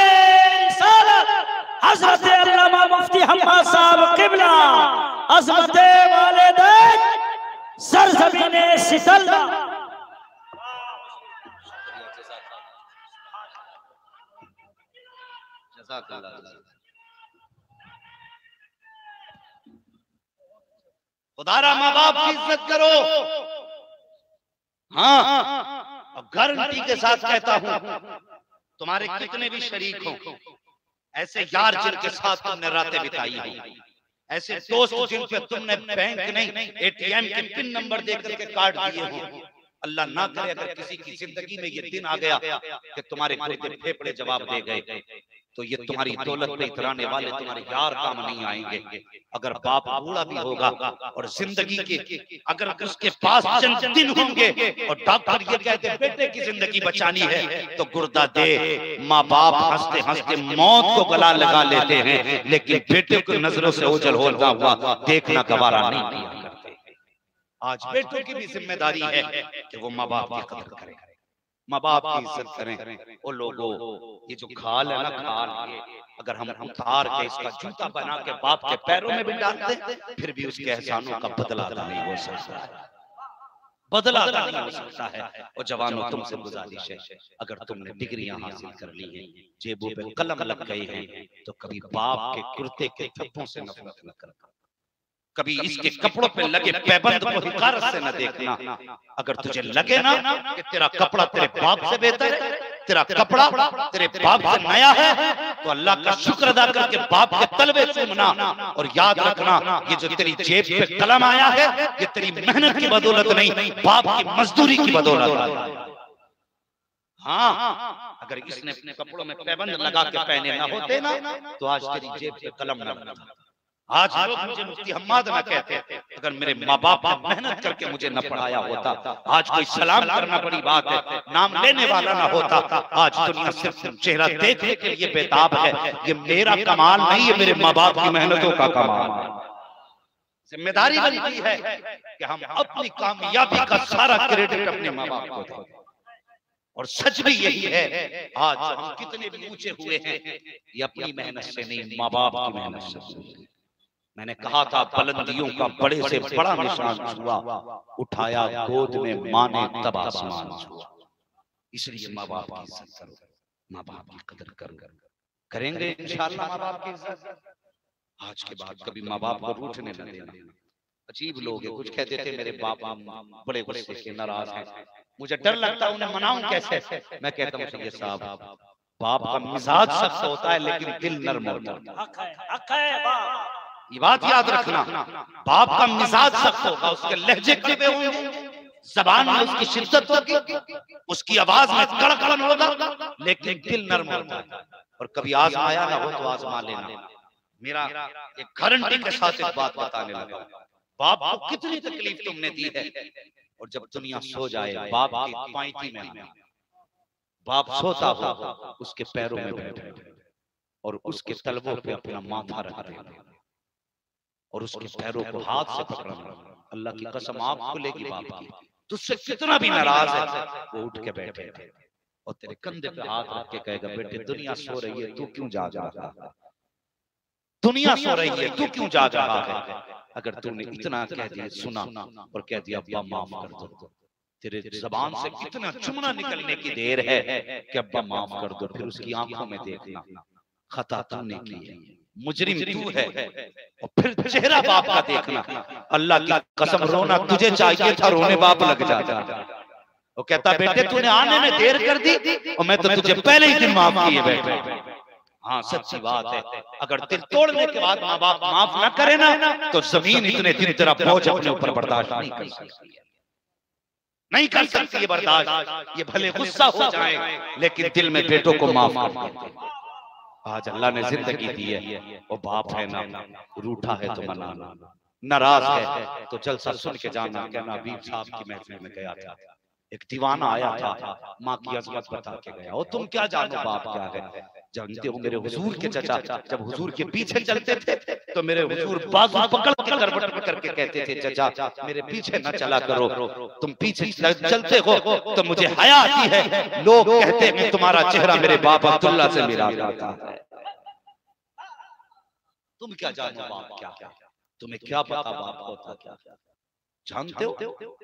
रिसालत, हजरत अल्लामा मुफ्ती हम्माद साहब किबला, अज़मते वालिदैन, सरज़मीने सितल्ला। खुदारा माँ बाप की इज्जत करो। हाँ, और गारंटी के साथ कहता हूं, तुम्हारे कितने भी शरीक हो, ऐसे यार जिनके साथ तुमने रातें बिताई हो, ऐसे दोस्त जिन पे तुमने बैंक नहीं ATM के पिन नंबर देकर के कार्ड दिए हो, अल्लाह ना करे अगर किसी की जिंदगी में ये दिन आ गया कि तुम्हारे गुर्दे फेफड़े जवाब दे गए, तो ये तुम्हारी दौलत पे इतराने वाले तुम्हारे यार काम नहीं आएंगे। अगर बाप बूढ़ा भी होगा और जिंदगी के अगर उसके पास चंद दिन होंगे और डॉक्टर ये कहते हैं बेटे की जिंदगी बचानी है, तो गुर्दा दे। माँ बाप हंसते हंसते मौत को गला लगा लेते हैं, लेकिन बेटे को नजरों से ओझल होता हुआ देखना गवारा नहीं किया करते। आज बेटों की भी जिम्मेदारी है कि वो माँ बाप की कदर करें, माँ बाप की इज्जत करें। वो लोगों, ये जो खाल है ना, खाल ये अगर हम उतार के इसका जूता बना के बाप के पैरों में भी डालते हैं, फिर भी उसके एहसानों का बदला नहीं हो सकता है, बदला नहीं हो सकता है। और जवानों, तुमसे गुजारिश है, अगर तुमने डिग्रियां हासिल कर ली हैं, जेबों पे कलम लग गए हैं, तो कभी बाप के कुर्ते के थप्पों से नफरत न करना, कभी इसके कपड़ों पे लगे पैबंद को हिकारत से न देखना। अगर तुझे लगे ना कि तेरा कपड़ा तेरे बाप से बेहतर है, तेरा कपड़ा तेरे बाप से नया है, तो अल्लाह का शुक्र अदा करके बाप के तलबे चूमना। और याद रखना, ये जो तेरी जेब पे कलम आया है, ये तेरी मेहनत की बदौलत नहीं, बाप की मजदूरी की बदौलत है। हाँ, अगर इसने अपने कपड़ों में पैबंद लगा के पहने ना होते ना, तो आज तेरी जेब पे कलम न होता। आज लोग मुझे मुफ्ती हम्माद ना कहते, अगर मेरे माँ बाप ने मेहनत करके मुझे न पढ़ाया होता, आज कोई सलाम करना बड़ी बात है, नाम लेने वाला ना होता। आज दुनिया सिर्फ चेहरा देखने के लिए बेताब है। ये मेरा कमाल नहीं है, मेरे माँ बाप की मेहनतों का कमाल है। जिम्मेदारी बनती है कि हम अपनी कामयाबी का सारा क्रेडिट अपने माँ बाप को दें। और सच भी यही है, आज हम कितने भी ऊंचे हुए हैं, ये अपनी मेहनत से नहीं, माँ बाप की मेहनत से। मैंने कहा था, बुलंदियों का बड़े से बड़ा निशान छुआ, उठाया गोद में माँ ने तब आसमान छुआ। इसलिए माँ बाप की इज्जत करो, माँ बाप की कदर करो, करेंगे इंशाअल्लाह माँ बाप की इज्जत। आज के बाद कभी माँ बाप को रूठने न देना। अजीब लोग हैं, कुछ कहते थे मेरे बाप बड़े गुस्से के नाराज हैं, मुझे डर लगता उन्हें मनाऊं कैसे। मैं कहता हूँ सैयद साहब, बाप का मिजाज सख्त होता है लेकिन दिल नर्म होता है। ये बात याद रखना, बाप का मिजाज सख्त होगा, उसके लहजे कड़वे होंगे, जबान में उसकी शिद्दत होगी, उसकी आवाज में कड़कपन होगा, लेकिन दिल नर्म होता है। और कभी आजमाया ना हो तो आजमा लेना। मेरा एक गारंटी के साथ एक बात बताने लगा, बाप को कितनी तकलीफ तुमने दी है, और जब दुनिया सो जाए बाप की पायती में आना, बाप सोता हो उसके पैरों में बैठे और उसके तलवों पे अपना माथा रख देना और उसके पैरों को हाथ से पकड़ना। अल्लाह की कसम आप खुलेगी बाप की, तुझसे कितना भी नाराज है वो उठ के बैठे और तेरे कंधे पे हाथ रख के कहेगा, बेटे दुनिया सो रही है, तू क्यों जाग रहा है? दुनिया सो रही है, तू क्यों जाग रहा है? अगर तूने इतना कह दिया, सुना और कह दिया अब्बा माफ कर दो, तेरे जबान से कितना चुमना निकलने की देर है कि अब्बा माफ कर दो, फिर उसकी आंखों में देखना खता तूने की है, मुजरिम तू है, और फिर चेहरा बाप का देखना। अल्लाह की कसम रोना तुझे चाहिए था, रोने बाप लग जाता। वो कहता बेटे तूने आने में देर कर दी और मैं तो तुझे पहले ही दिन माफ किए बैठे। हाँ सच्ची बात है, अगर दिल तोड़ने के बाद माँ बाप माफ न करे ना, तो जमीन इतने दिन तेरा बोझ अपने ऊपर बर्दाश्त नहीं कर सकती, नहीं कर सकती है बर्दाश्त। ये भले गुस्सा हो जाए लेकिन दिल में बेटों को माफ कर देते। आज अल्लाह ने जिंदगी दी है, वो बाप है ना, रूठा है तो मनाना, नाराज है तो जलसा सुन के जाना। कहना हबीब साहब की महफिल में गया था, एक दीवाना आया था, माँ की अजमत बता के गया, और तुम क्या जानो बाप क्या है? जानते हो मेरे हुजूर के चचा जब हुजूर के पीछे चलते थे तो मेरे हुजूर बाजू पकड़ के करवट में करके कहते थे, चचा मेरे पीछे न चला करो, तुम पीछे चलते हो तो मुझे हया आती है, लोग कहते हैं तुम्हारा चेहरा मेरे बाप अब्दुल्ला से मिला करता है। तुम क्या जानो बाप क्या है? तुम्हें क्या पता बाप होता क्या? जानते हो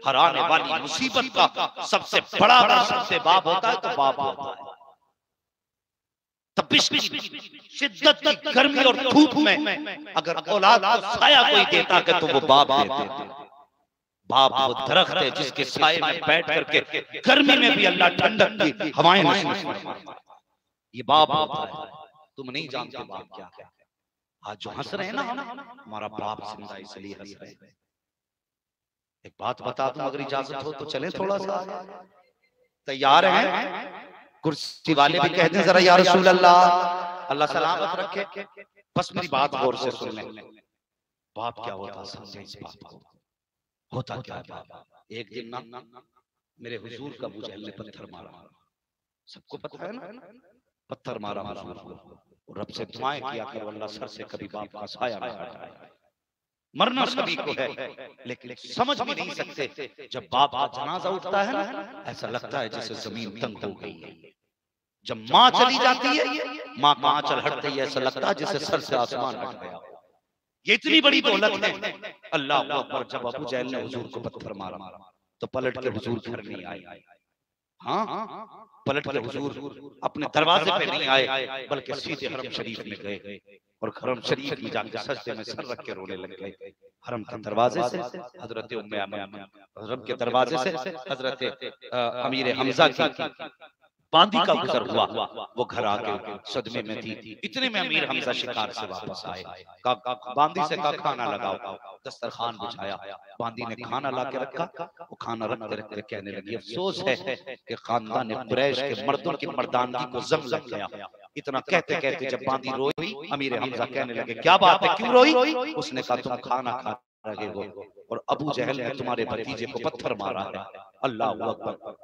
हर आने वाली मुसीबत का सबसे बड़ा सबसे बाप होता है, तो बाप होता है। तपिश की शिद्दत की गर्मी और धूप में अगर औलाद को साया कोई देता है तो वो बाप देते। बाप वो दरख्त है जिसके साए में बैठ करके गर्मी में भी अल्लाह ठंडक की हवाएं नसीब फरमाता है। ये बाप होता है। तुम नहीं जानते बाप क्या है। आज जो हंस रहे हैं ना, हमारा बाप जिंदा इसलिए हंस रहे हैं। एक बात बता दूं, अगर इजाजत हो तो चलें थोड़ा सा। तैयार हैं? कुर्सी वाले भी कहते हैं जरा या रसूल अल्लाह, अल्लाह सलामत रखे। बस मेरी बात गौर से सुन लें। बाप क्या होता समझे इस बात को। होता क्या बाप? एक दिन ना मेरे हुजूर का अबू जहल ने पत्थर मारा। सबको पता है ना, पत्थर मारा हुजूर को। रब से दुआएं किया कि अल्लाह सर से कभी बाप का साया ना हटाए। मरना सभी को है, लेकिन समझ भी नहीं सकते। जब बाप का जनाजा उठता है ना, ऐसा लगता है जैसे जमीन तंग हो गई है। जब माँ चली जाती है, माँ का आंचल हटते ही ऐसा लगता है जैसे सर से आसमान हट गया। ये इतनी बड़ी दौलत है। अल्लाह अकबर। जब अबू जहल ने हुजूर को पत्थर मारा तो पलट के हुजूर घर नहीं आए। हाँ, पलट के हुजूर अपने दरवाजे पे नहीं आए, बल्कि सीधे हरम शरीफ में गए और हरम शरीफ में जाकर सजदे में सर रख के रोने लग गए। हरम के दरवाजे से हजरत उम्मे अमान, हरम के दरवाजे से हजरत अमीर हमजा की बांदी का गुजर हुआ। वो घर आके सदमे में थी। इतने में अमीर हमजा शिकार से वापस आए। बांदी से कहा खाना लगाओ। दस्तरखान बिछाया, बांदी ने खाना ला के रखा। वो खाना रखते रखते कहने लगी, अफसोस है कि खानदान कुरैश के मर्दों की मर्दानगी को जंग लग गया। इतना कहते कहते जब बांदी रोई, अमीर हमजा कहने लगे, क्या बात है, क्यों रोई? उसने कहा, तुम खाना खा रहे हो और अबू जहल ने तुम्हारे भतीजे को पत्थर मारा है। अल्लाह अकबर।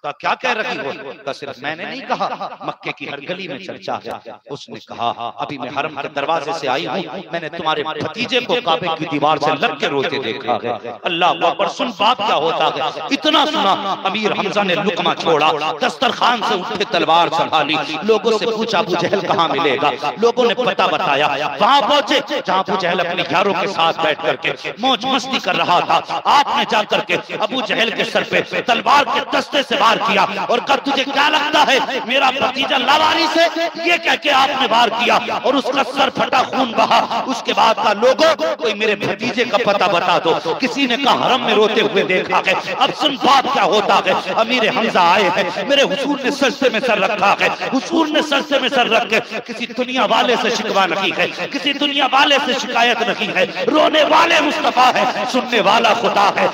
का क्या कह रही हो? का सिर्फ मैंने नहीं कहा, मक्के की हर गली में चर्चा है। उसने कहा, अभी मैं हरम के दरवाजे से आई हूँ, मैंने तुम्हारे भतीजे को काबे की दीवार से लग के रोते देखा है। अल्लाह अकबर। सुन बाप क्या होता है। इतना सुना, अमीर हमजा ने लुकमा छोड़ा, दस्तरखान से उठे तलवार संभाली, लोगों से पूछा अबू जहल कहाँ मिलेगा। लोगों ने पता बताया, वहां पहुंचे जहाँ अबू जहल अपने यारों के साथ बैठ करके मौज मस्ती कर रहा था। आपने जाकर के अबू जहल के सर पे तलवार के दस्ते से वार किया और कब तुझे क्या लगता है मेरा भतीजा लावारिस है, ये कह के आपने वार किया और उसका सर फटा, खून बहा। उसके बाद का लोगों, कोई मेरे भतीजे का पता बता दो। किसी ने कहा हरम में रोते हुए देखा है। अब सुन बात क्या होता है। अमीर हमजा आए हैं, मेरे हुजूर ने सजदे में सर रखा है। हुजूर ने सजदे में सर रख के किसी दुनिया वाले से शिकवा नहीं है, किसी दुनिया वाले से शिकायत नहीं है। रोने वाले मुस्तफा है, सुनने वाला खुदा है।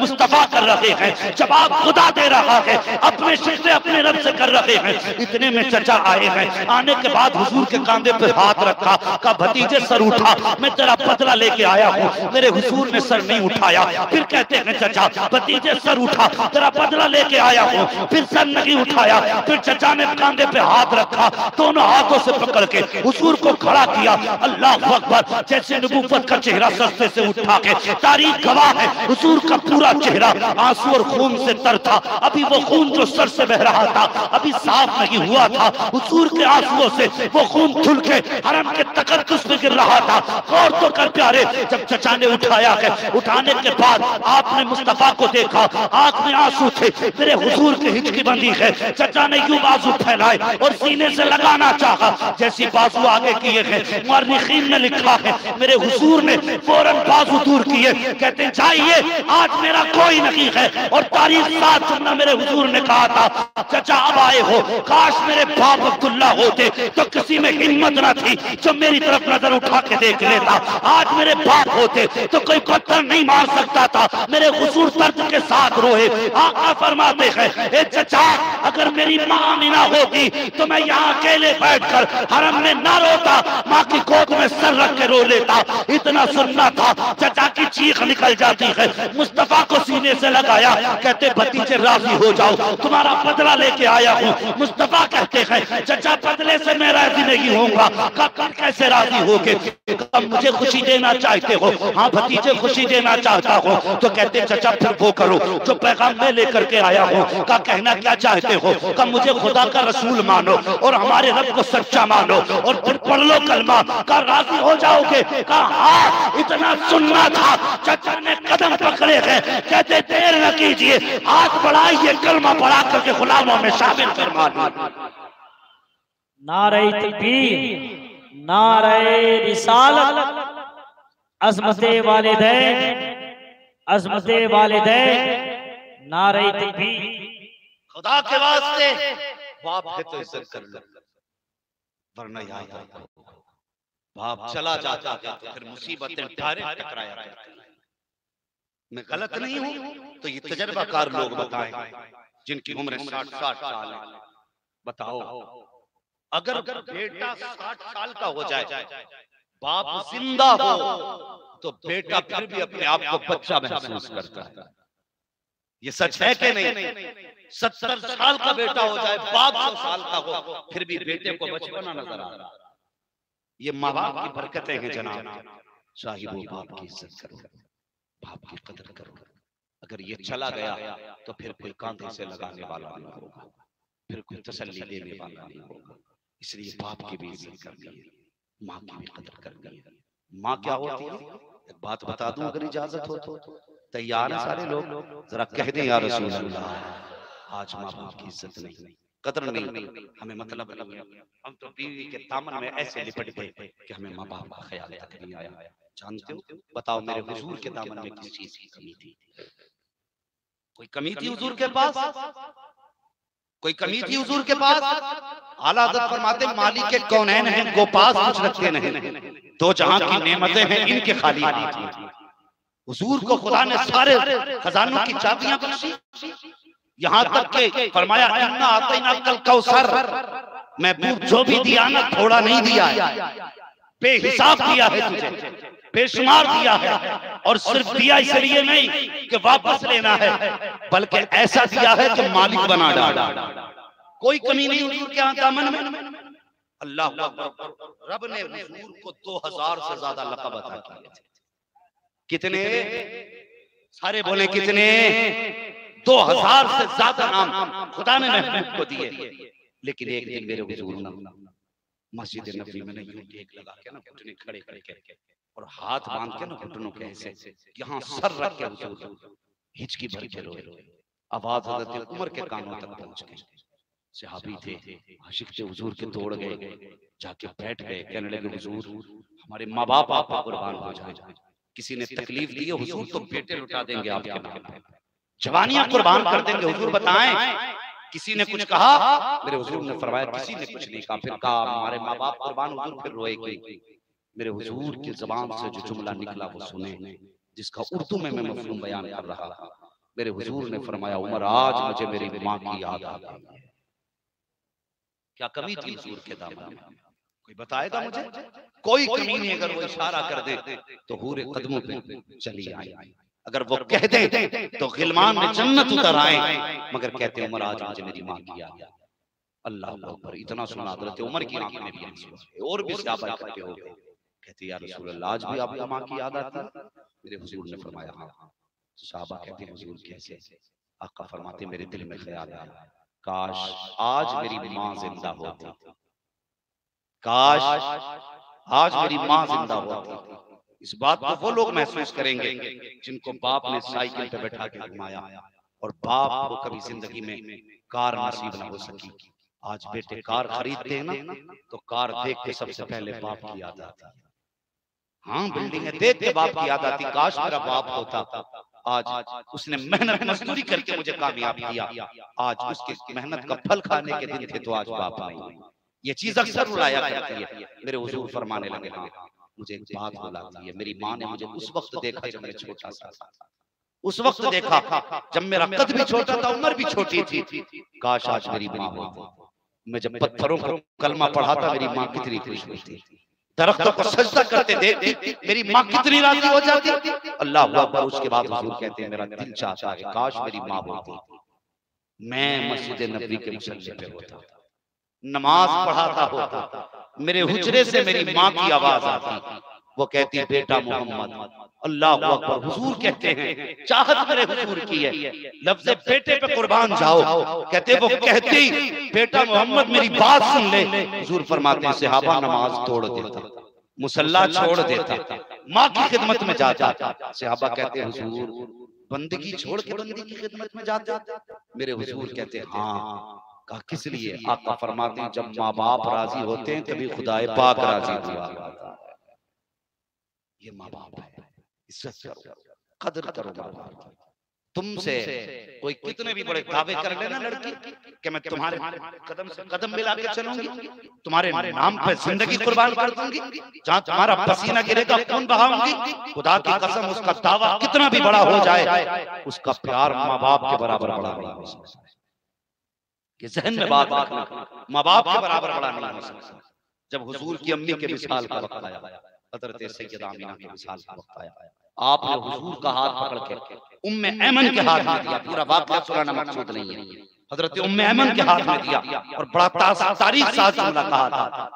मुस्तफा कर रहे हैं, जवाब खुदा दे रहा है, अपने शिकवे अपने रब से कर रहे हैं। इतने में चचा आए हैं। आने के बाद हुजूर के कांधे पे हाथ रखा, कहा भतीजे सर उठा, मैं तेरा बदला लेके आया हूँ। मेरे हुजूर ने सर नहीं उठाया। फिर कहते हैं चचा, भतीजे सर उठा, तेरा बदला लेके आया हूँ। फिर सर नहीं उठाया। फिर चचा ने कांधे पे हाथ रखा, दोनों हाथों से पकड़ के हुजूर को खड़ा किया। अल्लाह अकबर। जैसे नबूवत का चेहरा सस्ते से उठा के, तारीख गवाह है, हुजूर का पूरा चेहरा आंसू और खून से तर था। अभी वो खून जो सर से बह रहा था अभी साफ नहीं हुआ था। हुजूर के आंसुओं से वो खून धुल के हरम के तकद्दुस में गिर रहा था। गौर तो कर प्यारे, जब चचा ने उठाया है, उठाने के बाद आपने मुस्तफा को देखा, आंख में आंसू थे। मेरे हुजूर की हिचकी बंदी है। चचा ने यूं बाजू फैलाए और सीने से लगाना चाहा। जैसी बाजू आगे किए हैं, मुअर्रिखीन ने लिखा है, मेरे हुजूर ने फौरन बाजू दूर किए। कहते जाइए, आज मेरा कोई नहीं है। और तारीख साथ सुनना, मेरे हुजूर ने कहा था, चचा अब आए हो, काश मेरे बाप अब्दुल्ला होते तो किसी में हिम्मत न थी जो मेरी तरफ नजर उठा के देख लेता। आज मेरे बाप होते तो कोई पत्थर नहीं मार सकता था। मेरे हुजूर दर्द के साथ रोए। आका फरमाते हैं, ए चचा, अगर मेरी माँ आमिना होती तो मैं यहाँ अकेले बैठकर हरम में ना रोता, माँ की गोद में सर रख के रो लेता। इतना सुनना था, चचा की चीख निकल जाती है। मुस्तफा को सीने से लगाया, कहते भतीजे राजी हो जाओ, तुम्हारा बदला लेके आया हूँ। मुस्तफा कहते हैं, चचा बदले से मैं राजी नहीं होऊंगा। कैसे राजी होगे? मुझे खुशी देना चाहते हो? हाँ भतीजे, खुशी देना चाहता हूँ। तो कहते चचा फिर वो करो जो पैगाम मैं लेकर के आया हूँ। का कहना क्या चाहते हो? का मुझे खुदा का रसूल मानो और हमारे रब को सच्चा मानो और फिर पढ़ लो कलमा। का राजी हो जाओगे? का हाँ, इतना सुनना था। चचा ने कदम पकड़े हैं, कहते देर न कीजिए, हाथ बढ़ाइए, कलमा पढ़ा करके गुलामों में शामिल फरमा लीजिए। नारे तकबीर, नारे रिसालत, अज़मते वालिदैन, अज़मते वालिदैन, नारे तकबीर। खुदा के वास्ते बाप है तो इज्जत कर लो, वरना याद रखो बाप चला जाता है तो फिर मुसीबतें डायरेक्ट टकराया करती हैं। मैं गलत नहीं हूं तो ये तजर्बाकार लोग बताएं जिनकी उम्र 60 साल है। बताओ अगर बेटा 60 साल का हो जाए, बाप जिंदा हो, तो बेटा फिर भी अपने आप को बच्चा महसूस करता है। ये सच है कि नहीं? 70 साल का बेटा हो जाए, बाप 100 साल का हो, फिर भी बेटे को बचपना नजर आ रहा है। ये माँ बाप की बरकतें हैं जनाब। साहिबो बाप की इज्जत करो, बाप की कदर करो। अगर ये चला गया तो फिर कोई कांधे से लगाने वाला नहीं होगा, फिर कोई तसल्ली देने वाला नहीं होगा। इसलिए बाप की भी इज्जत करनी है, माँ की भी कदर करनी है। माँ क्या होती है? एक बात बता दूं अगर इजाजत हो तो। तैयार है सारे लोग? जरा कह दें या रसूल अल्लाह। आज माँ बाप की इज्जत नहीं, कदर नहीं, हमें मतलब नहीं है। हम तो बीवी के दामन में ऐसे लिपट गए कि हमें माँ बाप का ख्याल तक नहीं आया। जानते हो? बताओ मेरे हुजूर के दामन में किस चीज की कमी थी? कोई कमी थी हुजूर के पास? कोई कमी थी हुजूर के पास? आला हज़रत फरमाते मालिक के कौनैन हैं, गो पास कुछ रखते नहीं, दो जहां की नेमतें हैं इनके खाली नहीं थी। हुजूर को खुदा ने सारे खजानों की चाबियां बख्शी, यहाँ तक के फरमाया इन्ना आतैना कल कौसर, महबूब जो भी दिया ना थोड़ा नहीं दिया है, बेहिसाब दिया है तुझे, बेशुमार दिया है। और सिर्फ दिया इसलिए नहीं कि वापस लेना है, बल्कि ऐसा दिया है कि मालिक बना डाला। कोई कमी नहीं हुजूर के यहाँ दामन में। अल्लाह रब ने हुजूर को 2000 से ज्यादा लक़ब अता किए थे। कितने? सारे बोले कितने? 2000 से ज्यादा नाम खुदा ने महबूब को दिए। लेकिन एक दिन मेरे हुजूर ने मस्जिद नबी में यूं टेक लगा के ना घुटने खड़े करके और हाथ बांध के ना घुटनों के ऐसे यहाँ सर रख के हुजूर हिचकी भर के रोए। आवाज हज़रत उमर के कानों तक पहुंच गई। सहाबी थे, आशिक थे, हुजूर के दौड़ गए, जाके बैठ गए, कहने लगे हुजूर हमारे माँ बाप आप कुर्बान हो जाए, किसी ने तकलीफ दी है हुजूर तो बेटे लुटा देंगे आपके नाम पे, जवानियां कुर्बान कर देंगे, हुजूर बताएं किसी ने कुछ कहा? मेरे हुजूर ने फरमाया किसी ने कुछ नहीं कहा। फिर कहा हमारे माँ बाप कुर्बान, हुजूर फिर रोएगी। मेरे हुजूर की ज़बान से जो जुमला निकला वो सुने, जिसका उर्दू में मैं मफ़हूम बयान कर रहा था। मेरे हुजूर ने फरमाया उमर आज मुझे मेरी माँ की याद आ गई। क्या कमी थी हुजूर के दामन में? कोई बताएगा मुझे? कोई कमी नहीं। अगर वो इशारा कर दे तो हूरे कदमों पे चली आए, अगर वो कह दे तो गिलमान में जन्नत उतर आए, मगर कहते उमर आज मुझे मेरी माँ की याद। अल्लाह अकबर। इतना सुना हज़रत उमर की आंख में भी आंसू आए और भी सहाबा इकट्ठे हो गए। कहते या रसूल अल्लाह आज भी आपको माँ की याद आती है? मेरे हुजूर ने फरमाया हाँ। सहाबा कहते हुजूर कैसे? आका फरमाते मेरे दिल में ख्याल आया काश आज मेरी माँ जिंदा होती, काश आज मेरी माँ जिंदा होती। इस बात को वो लोग महसूस करेंगे जिनको बाप ने साइकिल पे बैठा के घुमाया और बाप को कभी जिंदगी में कार नसीब न हो सकी। आज बेटे कार खरीदते हैं ना तो कार देख के सबसे पहले बाप की याद आती है। हाँ बिल्डिंग है देख के बाप की याद आती, काश मेरा बाप होता, आज उसने मेहनत मजदूरी करके मुझे कामयाब किया, आज उसकी मेहनत का फल खाने के दिन थे तो आज बाप नहीं। ये चीज अक्सर रुलाया करती है। मेरे हुजूर फरमाने लगे हाँ मुझे एक बात बुलाती है, मेरी माँ ने मुझे उस वक्त देखा जब मैं छोटा सा था, उस वक्त देखा जब मेरा कद भी छोटा था, उम्र भी छोटी थी, काश आज मेरी माँ होती। मैं जब पत्थरों को कलमा पढ़ाता मेरी माँ कितनी खुश होती, दरख्तों को सजदा करते देखती मेरी माँ कितनी राजी हो जाती। अल्लाह अकबर। उसके बाद हुजूर कहते हैं मेरा दिल चाहता है काश मेरी माँ होती, मैं मस्जिद नबी के मुसल्ले पे होता, नमाज पढ़ाता होता, मेरे हुजरे से मेरी माँ की आवाज आती, वो कहती बेटा मोहम्मद। अल्लाह अकबर। हुजूर कहते हैं चाहत मेरे हुजूर की है, लफ्ज़ बेटे पे कुर्बान जाओ, कहते वो कहती बेटा मोहम्मद मेरी बात सुन ले। हुजूर फरमाते हैं सहाबा नमाज तोड़ देता, मुसल्ला छोड़ देता, माँ की खिदमत में जाता। सहाबा कहते हैं हुजूर बंदगी छोड़ के बंदी की खिदमत में जाते? मेरे हुजूर कहते हैं हाँ कहा किस लिए? आका फरमाते हैं जब माँ बाप राजी होते हैं तभी खुदाए पाक राजी हुआ। ये माँ बाप है, इज्जत करो, कदर करो माँ बाप। तुमसे कोई कितने भी बड़े दावे कर लेना लड़की कि मैं तुम्हारे कदम से कदम मिला के चलूंगी, तुम्हारे नाम पे जिंदगी कुर्बान कर दूंगी, जहां तुम्हारा पसीना गिरेगा खून बहाऊंगी, खुदा की कसम उसका दावा कितना भी बड़ा हो जाए, उसका प्यार माँ बाप के बराबर बड़ा नहीं हो सकता। ये जहन में बात रखना, माँ बाप के बराबर बड़ा नहीं हो सकता। जब हुजूर की अम्मी के विसाल का वक्त आया, हजरत सैयदा आमिना के विसाल का वक्त आया, आपने हुजूर का हाथ पकड़ के उम्मे ऐमन के हाथ में दिया। पूरा वाक़या सुनाना मकसूद नहीं है, हजरत उम्मे ऐमन के हाथ में दिया और बड़ा तारीख साज जुमला कहा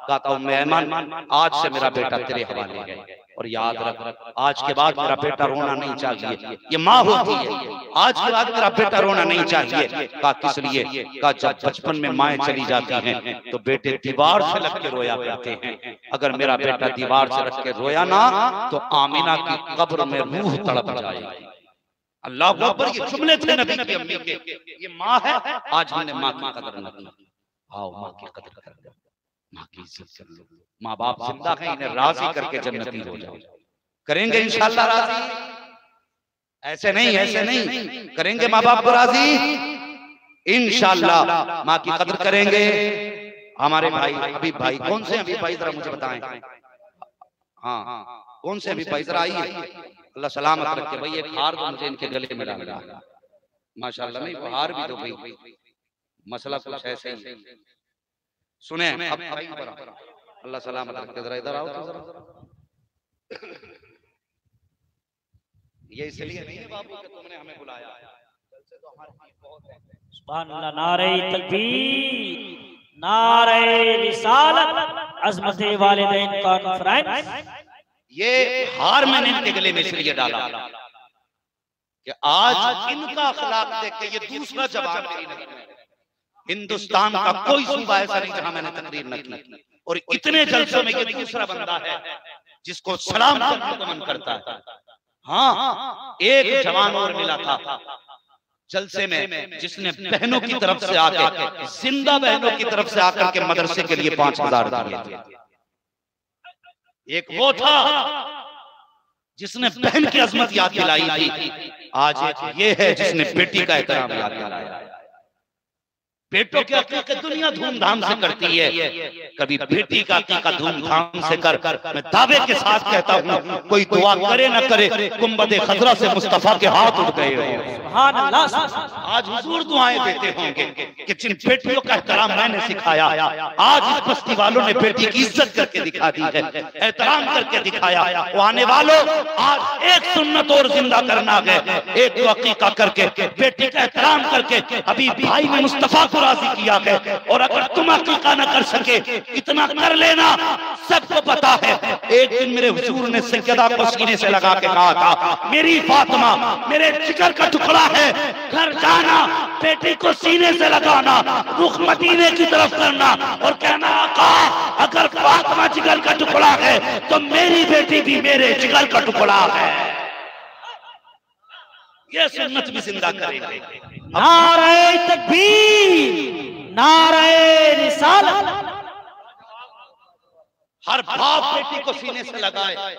था, उम्मे ऐमन आज से मेरा बेटा तेरे हवाले है, और याद रख आज के बाद मेरा बेटा रोना नहीं चाहिए। ये माँ होती है, आज के बाद मेरा बेटा रोना नहीं चाहिए। कहा किस लिए? कहा जब बचपन में माएँ चली जाती हैं तो बेटे दीवार से लग के रोया करते हैं, अगर मेरा बेटा दीवार से रख के रोया ना तो आमिना की कब्र में रूह तड़प जाएगी। अल्लाह अकबर, ये जुमले थे नबी की अम्मी के। ये माँ है, आज हमने माँ की कदर न की। आओ माँ की कदर कर लो, माँ की इज्जत कर लो। माँ बाप जिंदा है, इन्हें राजी करके जन्नती हो जाओ। करेंगे इंशाल्लाह राजी? ऐसे नहीं करेंगे माँ बाप को राजी इंशाल्लाह। माँ की कदर करेंगे। हमारे भाई हबीब भाई, कौन से हबीब भाई जरा मुझे बताएं? हाँ कौन से हबीब भाई जरा आइए, अल्लाह सलामत रखे। भाई एक हार दो मुझे इनके गले में डालना, माशाल्लाह। नहीं वो हार भी दो भाई, मसला कुछ ऐसे ही। सुने अब अल्लाह सलामत रखे, जरा इधर आओ तो जरा। ये इसलिए नहीं है बाबू कि तुमने हमें बुलाया, जलसे तो हमारे बहुत है। सुभान अल्लाह, नारे तकबीर, नारे रिसालत, अज़मत वालिदैन कॉन्फ्रेंस। ये हार मैंने इनके गले में इसलिए डाला कि आज इनका अखलाक देख के ये दूसरा जवान मेरी नहीं है। हिंदुस्तान का कोई सूबा ऐसा नहीं जहां मैंने तकरीर न की, और इतने जलसों में ये दूसरा बंदा है जिसको सलाम करने को मन करता है। हाँ एक जवान और मिला था जलसे में जिसने बहनों की तरफ से आकर, जिंदा बहनों की तरफ से आकर के मदरसे के लिए 5000 दिए थे। एक वो था जिसने बहन की अजमत याद दिलाई थी, आज एक ये है जिसने बेटी का एहतराम याद दिलाया। बेटों की अकीक़त दुनिया धूमधाम से करती है, कभी बेटी का अकीक़त धूमधाम से कर। मैं दावे के साथ कहता हूँ कोई दुआ करे न करे, गुंबदे खजरा से मुस्तफा के हाथ उठ गए हो। आज हुजूर दुआएं देते होंगे कि जिन बेटियों का एहतराम मैंने सिखाया, आज इस बस्ती वालों ने बेटी की इज्जत करके दिखा दी है, एहतराम करके दिखाया। वो आने वालों आज एक सुन्नत और जिंदा करना गए, एक तो अकीक़ा करके बेटी का एहतराम करके अभी भाई ने मुस्तफा को राजी किया है। और अगर तुम अकीक़ा न कर सके, इतना कर लेना, सबको पता है एक दिन मेरे हुजूर ने सैयदा को सीने से लगा के कहा था, मेरी फातिमा मेरे जिगर का टुकड़ा है, घर जाना, बेटी को सीने से लगाना, रुख मदीने की तरफ करना और कहना आका अगर फातिमा जिगर का टुकड़ा है तो मेरी बेटी भी मेरे जिगर का टुकड़ा है। ये सुन्नत भी जिंदा करेंगे। नारे तकबीर, नारे रिसालत। हर बाप बेटी को सीने से लगाए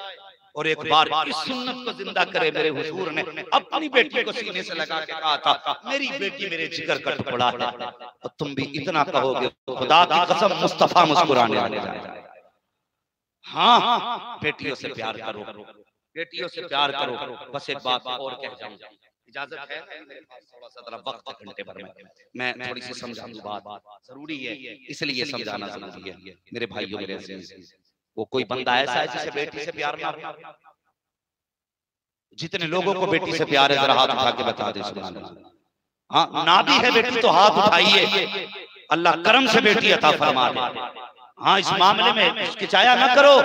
और एक बार इस सुन्नत को जिंदा करे। मेरे हुजूर ने अपनी बेटी को सीने से लगा के कहा था, मेरी बेटी मेरे जिगर का टुकड़ा है। और तुम भी इतना कहोगे, खुदा की कसम मुस्तफा मुस्कुराने लग जाएगा। हाँ बेटियों से प्यार करो, बेटियों से प्यार करो। बस एक बात और कह जाऊं, इजाजत है? थोड़ा सा जरा वक्त घंटे भर में मैं थोड़ी सी समझा दूं, बात जरूरी है इसलिए समझाना जरूरी है। मेरे भाइयों मेरे अजीज, वो कोई बंदा ऐसा है जिसे बेटी से प्यार ना हो? जितने लोगों को बेटी से प्यार है जरा हाथ उठा के बता दे सुभान अल्लाह। हाँ ना भी है बेटी तो हाथ उठाइए, अल्लाह करम से बेटी अता फरमा दे। हाँ इस मामले में हिचकिचाया ना करो,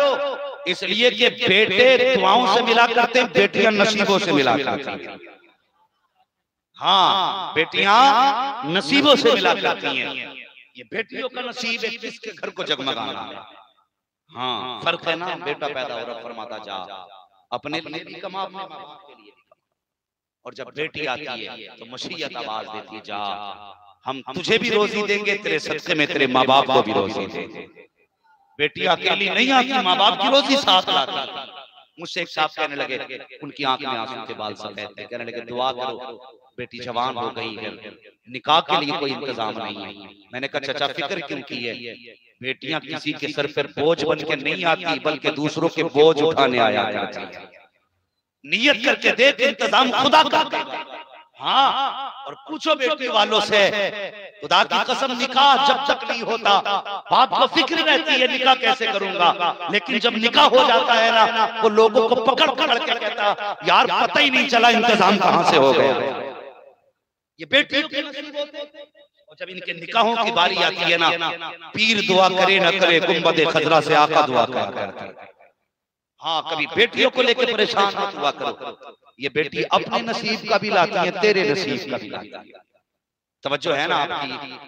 इसलिए कि बेटे दुआओं से मिला करते हैं, बेटियां नसीबों से मिला करती हैं। हाँ बेटियां नसीबों से मिला करती हैं। ये बेटियों का नसीब है किसके घर को जगमगाना है। हाँ फर्क है ना, बेटा पैदा हो रहा फरमाता जा अपने लिए भी कमा, अपने माँ बाप के लिए भी कमा। और जब बेटी आती है तो मशीयत आवाज देती है जा हम तुझे भी रोजी देंगे, तेरे सदके में तेरे माँ बाप को भी रोजी देंगे। बेटी अकेली नहीं आती, माँ बाप की रोजी साथ लाती। मुझसे एक साहब कहने लगे, उनकी आंख में आंसू के बाल सफेद थे, कहने लगे दुआ करो, बेटी जवान हो गई है, निकाह के लिए कोई इंतजाम नहीं है। मैंने कहा चाचा फिक्र क्यों की है? बेटियां किसी के सर पर बोझ बन के नहीं आती, बल्कि दूसरों के बोझ उठाने आया करती है। नियत करके देख, इंतजाम खुदा करता है। हाँ, और पूछो बेटी वालों से, खुदा की कसम निकाह जब तक नहीं होता बाप को फिक्र रहती है निकाह कैसे करूंगा, लेकिन जब निकाह हो जाता है ना, वो लोगों को पकड़ पकड़ के कहता यार पता ही नहीं चला इंतजाम कहां से हो गया। ये बेटियों के नसीब होते हैं। और जब इनके निकाहों की बारी आती है ना, पीर दुआ करे न करे, गुंबदे खजरा से आका दुआ करता है। हाँ, कभी बेटियों को लेकर परेशान मत हुआ करो। ये बेटी अपने नसीब का भी लाती है, तेरे नसीब का भी लाती है। तवज्जो है ना आपकी?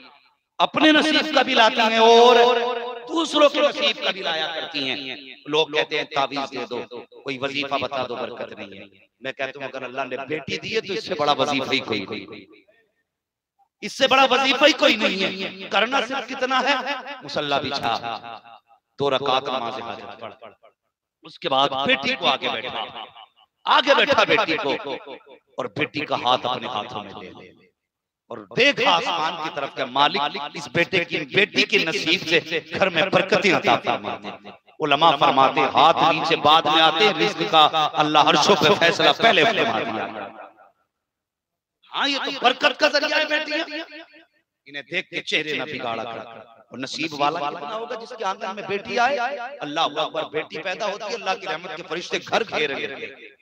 अपने नसीब का भी लाती हैं और दूसरों के नसीब का भी लाया करती हैं। लोग कहते हैं तावीज दे दो, कोई वजीफा बता दो, बरकत नहीं है। मैं कहता हूं अगर अल्लाह ने बेटी दी है तो इससे बड़ा वजीफा ही कोई नहीं, इससे बड़ा वजीफा ही कोई नहीं है। करना सिर्फ कितना है, मुसल्ला बिछा, 2 रकात नमाज हाजत पढ़, उसके बाद बेटी को आगे बैठा बेटी को, और बेटी का हाथ अपने हाथों में ले और देखा आसमान की तरफ के मालिक इस बेटी के नसीब से घर में बरकतें अता फरमाते। उलमा फरमाते हाथ नीचे बाद में आते, रिज़्क का अल्लाह अर्शों पे फैसला पहले फरमा दिया। हाँ, ये तो बरकत का जरिया है बेटियां। इन्हें देख के चेहरे न बिगाड़ा कर। और नसीब वाला कितना होगा जिसके आंगन में बेटी आए। अल्लाह अकबर, बेटी पैदा होती है, अल्लाह की रहमत के फरिश्ते घर घेर लेते।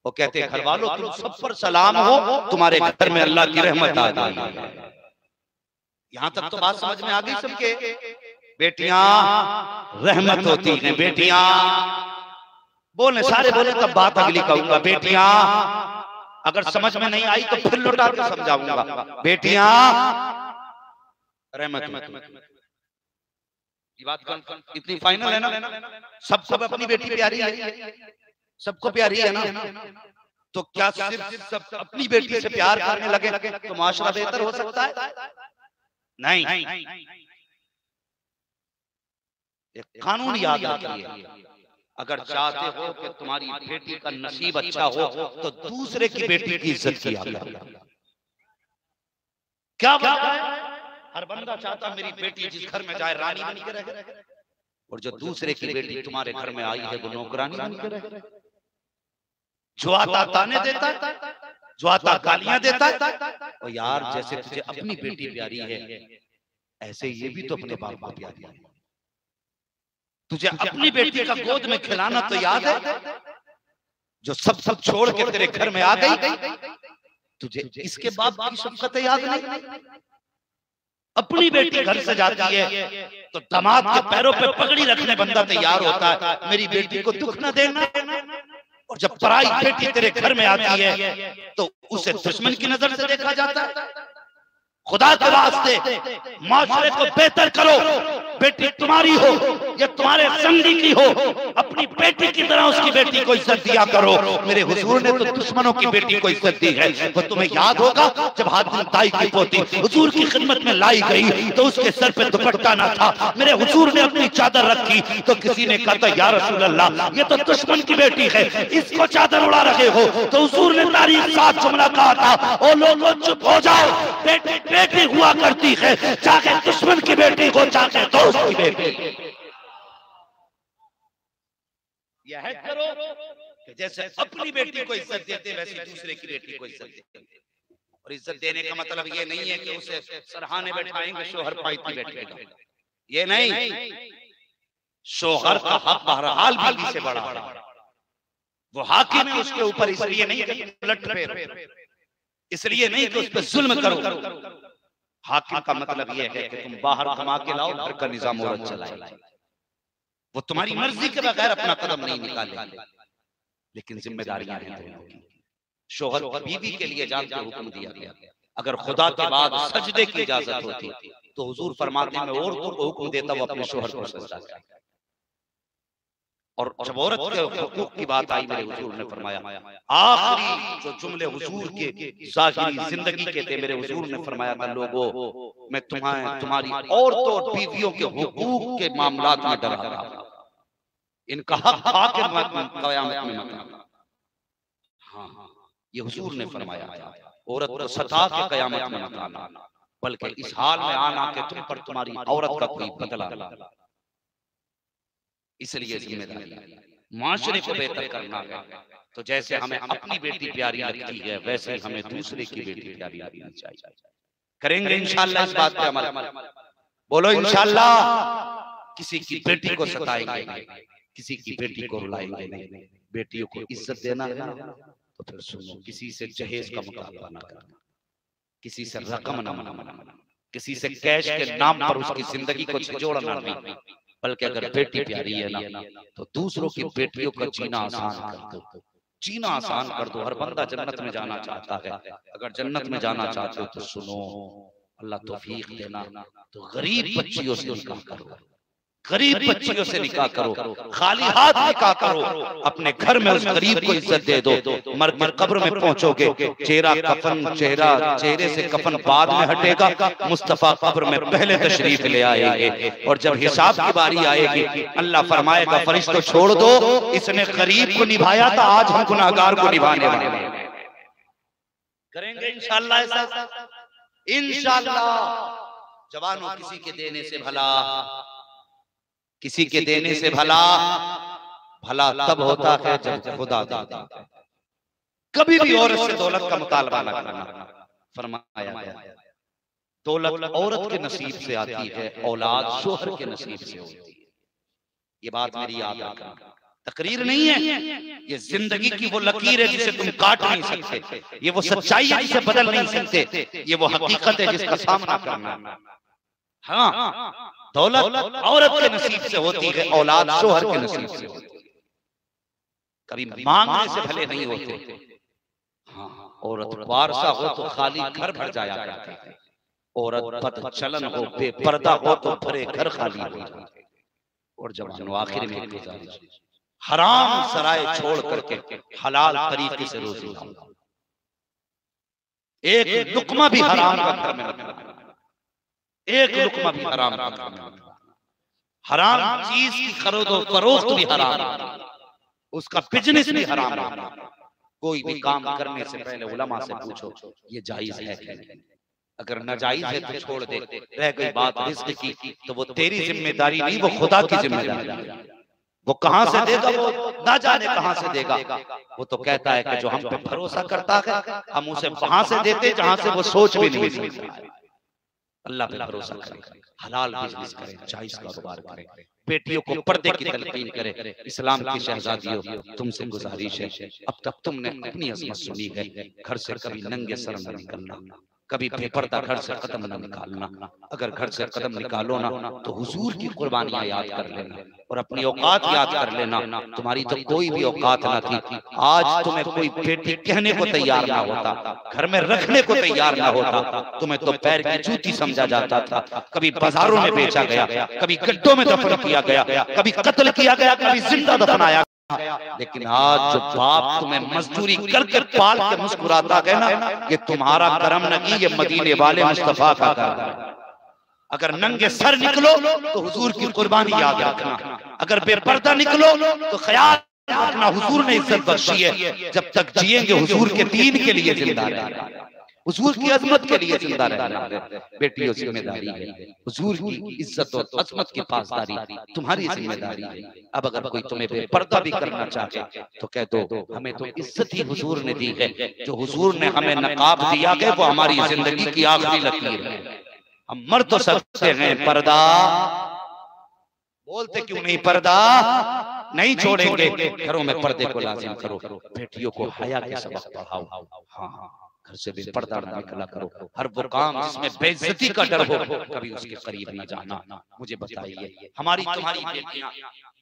वो कहते हैं घर वालों तुम सब पर सलाम हो, तुम्हारे घर में अल्लाह की रहमत आ गई। यहां तक तो बात समझ में आ गई सबके। बेटियां रहमत होती हैं, बेटियां बोले सारे बोले तब बात अगली कहूंगा। बेटियां अगर समझ में नहीं आई तो फिर लौटा के समझाऊंगा। बेटियां रहमत। ये बात इतनी फाइनल है ना, सबको अपनी बेटी प्यारी है, सबको प्यारी है ना। तो क्या सिर्फ सब अपनी बेटी से प्यार करने लगे तो माशरा बेहतर हो सकता है? नहीं। एक कानून याद रखिए, अगर चाहते हो कि तुम्हारी बेटी का नसीब अच्छा हो तो दूसरे की बेटी की इज्जत किया करो। क्या बात है? हर बंदा चाहता मेरी बेटी जिस घर में जाए रानी बन के रहे, और जो दूसरे की बेटी तुम्हारे घर में आई है वो नौकरानी बन के रहे। जो आता ताने देता है, जो आता गालियां देता है। और यार जैसे तुझे अपनी बेटी प्यारी है, ऐसे ये भी तो अपने बाप को प्यारी है। तुझे अपनी बेटी का गोद में खिलाना तो याद है, जो सब छोड़ के तेरे घर में आ गई, तुझे इसके बाप की शफ़क़त याद नहीं। अपनी बेटी घर से जाती है तो दामाद के पैरों पे पगड़ी रखने बंदा तैयार होता है, मेरी बेटी को दुख न देना। और जब पराई बेटी तेरे घर में आती है तो उसे दुश्मन की नजर से देखा जाता है। खुदा के वास्ते माशरे को बेहतर करो। बेटी तुम्हारी हो या तुम्हारे संगी की हो, अपनी बेटी की तरह उसकी बेटी को इज्जत दिया करो। मेरे हुजूर ने तो दुश्मनों की बेटी को इज्जत दी है। वो तुम्हें याद होगा जब हातिम ताई की पोती हुजूर की खिदमत में लाई गई तो उसके सर पे दुपट्टा ना था। मेरे हुजूर ने अपनी चादर रखी तो किसी ने कहा था या रसूल अल्लाह, ये तो दुश्मन की बेटी है, इसको चादर उड़ा रहे हो। तो हुजूर ने तारीफ साथ जुमला कहा था, ओ लोगों चुप हो जाओ, बेटी बेटी हुआ करती है, चाहे दुश्मन की बेटी हो चाहे दोस्त की बेटी। यह करो कि जैसे अपनी बेटी को इज्जत देते वैसे दूसरे की बेटी को इज्जत देते। और इज्जत देने का मतलब ये नहीं है कि उसे सरहाने बैठाएंगे शोहर पाई की बेटी का, ये नहीं। शोहर का हक बहरहाल बीवी से बड़ा है। वो हाकिम है उसके ऊपर, इसलिए नहीं कि उलट फेर, इसलिए नहीं कि उस पर जुल्म करो। हाकिम का मतलब यह है कि तुम बाहर कमा के लाओ, घर का निजाम औरत चलाए। वो तुम्हारी मर्जी के बगैर अपना कदम नहीं निकाले, लेकिन जिम्मेदारियां हैं दोनों की। शोहर बीवी के लिए जान के हुक्म दिया गया। अगर खुदा के बाद सजदे की इजाजत होती तो हुजूर फरमाते हैं मैं औरतों को हुक्म देता वो अपने शोहर को सजदा करे। और जब औरत के हुकूक की बात आई मेरे हुजूर ने फरमाया, आखिरी जो जुमले हुजूर के ज़ाहिरी जिंदगी के थे, मेरे हुजूर ने फरमाया था, लोगों मैं तुम्हारी औरतों और बीवियों के हुकूक के मामलात में डरा रहा हूं, इनका हक खा के क़यामत में मत आना। हाँ, ये हुजूर ने फरमाया था, औरत को सता के क़यामत में मत आना, बल्कि इस हाल में आना कि तुम पर तुम्हारी औरत का कोई बदला ना। इसलिए जिम्मेदारी माशरे को बेहतर करना है। तो जैसे हमें अपनी बेटी प्यारी लगती है, वैसे ही हमें दूसरे की बेटी प्यारी लगनी चाहिए। करेंगे इंशाअल्लाह इस बात पे अमल। बोलो इंशाअल्लाह। किसी की बेटी को सताएंगे नहीं, किसी की बेटी को रुलाएंगे नहीं। बेटियों को इज्जत देना है ना, तो फिर सुनो, किसी से जहेज का मुकाबला ना करना, किसी से रकम न मनाना, किसी से कैश के नाम पर उसकी जिंदगी को झिझोड़ना नहीं, बल्कि अगर बेटी प्यारी है ना, तो दूसरों की बेटियों का जीना आसान कर दो, जीना आसान कर दो। हर बंदा जन्नत में जाना चाहता है। अगर जन्नत में जाना चाहते हो तो सुनो, अल्लाह तौफीक देना, तो गरीब बच्चियों से निकाह करो, गरीब बच्चियों से निकाह करो, खाली हाथ निकाह करो। अपने घर में उस गरीब को इज्जत दे दो। मर कर कब्र में पहुंचोगे, चेहरे से कफन बाद में हटेगा, मुस्तफा कब्र में पहले तशरीफ ले आएंगे। और जब हिसाब की बारी आएगी, अल्लाह फरमाएगा, फरिश्तों छोड़ दो, इसने गरीब को निभाया था, आज हम गुनाहगार को निभाने वाले हैं। करेंगे इंशाअल्लाह ऐसा, इंशाअल्लाह। जवानों, किसी के देने से भला, किसी के देने से भला तब होता है जब खुदा देता है। कभी भी औरत से दौलत का मुतालबा न करना। फरमाया गया, दौलत औरत के नसीब से आती है, औलाद शोहर के नसीब से होती है। ये बात मेरी याद रखना। तकरीर नहीं है, ये जिंदगी की वो लकीर है जिसे तुम काट नहीं सकते, ये वो सच्चाई है जिसे बदल नहीं सकते, ये वो हकीकत है जिसका सामना करना है। हाँ, दौलत औरत के नसीब से होती है, औलाद शोहर के नसीब से होती है। कभी मांगने से भले नहीं होते। हाँ, औरत वारसा हो तो खाली घर भर जाया करते हैं, औरत बदचलन हो, बेपर्दा हो तो भरे घर खाली हो जाते। और जब आखिर में गुजारिश, हराम सराय छोड़ करके हलाल तरीके से रोजी लाओ। एक लुकमा भी हराम का घर में मत खाओ, एक लुकमा भी हराम का घर में मत खाओ। हराम चीज की खरीदो फरोख्त भी हराम, उसका बिजनेस भी हराम है। कोई भी काम करने से पहले उलमा से पूछो ये जायज है कि नहीं। अगर नाजायज है तो छोड़ दे। रह गई बात रिस्क की, तो वो तेरी जिम्मेदारी नहीं, वो खुदा की जिम्मेदारी है। वो कहां से देगा, वो ना जाने कहां से देगा। वो तो कहता है कि जो हम पे भरोसा करता है, हम उसे वहां से देते जहां से वो सोच भी नहीं सकता। अल्लाह पे भरोसा करें, हलाल बिजनेस करें, जायज कारोबार करें, बेटियों को पर्दे की तलकीन करें। इस्लाम की शहजादियों, तुमसे गुजारिश है, अब तक तुमने अपनी अज़मत सुनी है, घर से कभी नंगे सर न निकलना, कभी बेपर्दा घर से कदम न निकालना। अगर घर से कदम निकालो ना, तो हुजूर की कुर्बानियां याद कर लेना और अपनी औकात याद कर लेना। तुम्हारी तो कोई भी औकात ना थी, आज तुम्हें कोई बेटी कहने को तैयार ना होता, घर में रखने को तैयार ना होता, तुम्हें तो पैर की जूती समझा जाता था। कभी बाजारों में बेचा गया, कभी गड्ढों में दफन किया गया, कभी कत्ल किया गया, कभी जिंदा दफनाया। लेकिन आज जो बाप तुम्हें मजदूरी करके पाल के मुस्कुराता है ना, ये तुम्हारा करम नहीं, ये मदीने वाले मुस्तफा का करम है। अगर नंगे सर निकलो तो हुजूर की कुर्बानी याद रखना, अगर बेपर्दा निकलो तो ख्याल रखना हुजूर ने इज्जत बख्शी है। जब तक जिएंगे हुजूर के दीन के लिए जिंदा रहना, हुजूर की अजमत के लिए जिंदा रहना है। बेटियों जिम्मेदारी है, हुजूर की इज्जत और अजमत की पासदारी तुम्हारी जिम्मेदारी है। अब अगर कोई तुम्हें बेपर्दा भी करना चाहे तो कह दो, हमें तो इज्जत ही हुजूर ने दी है, जो हुजूर ने हमें नकाब दिया है वो हमारी जिंदगी की आखिरी लकीर है। हम मर तो सकते हैं, पर्दा बोलते क्यों नहीं, पर्दा नहीं छोड़ेंगे। घरों में पर्दे को लाजिम करो, बेटियों को हया के सबक पढ़ाओ। हाँ, घर से बेपर्दा न निकला करो। हर वो काम जिसमें बेइज्जती का डर हो, कभी उसके करीब न जाना। मुझे बताइए, हमारी तुम्हारी बेटियां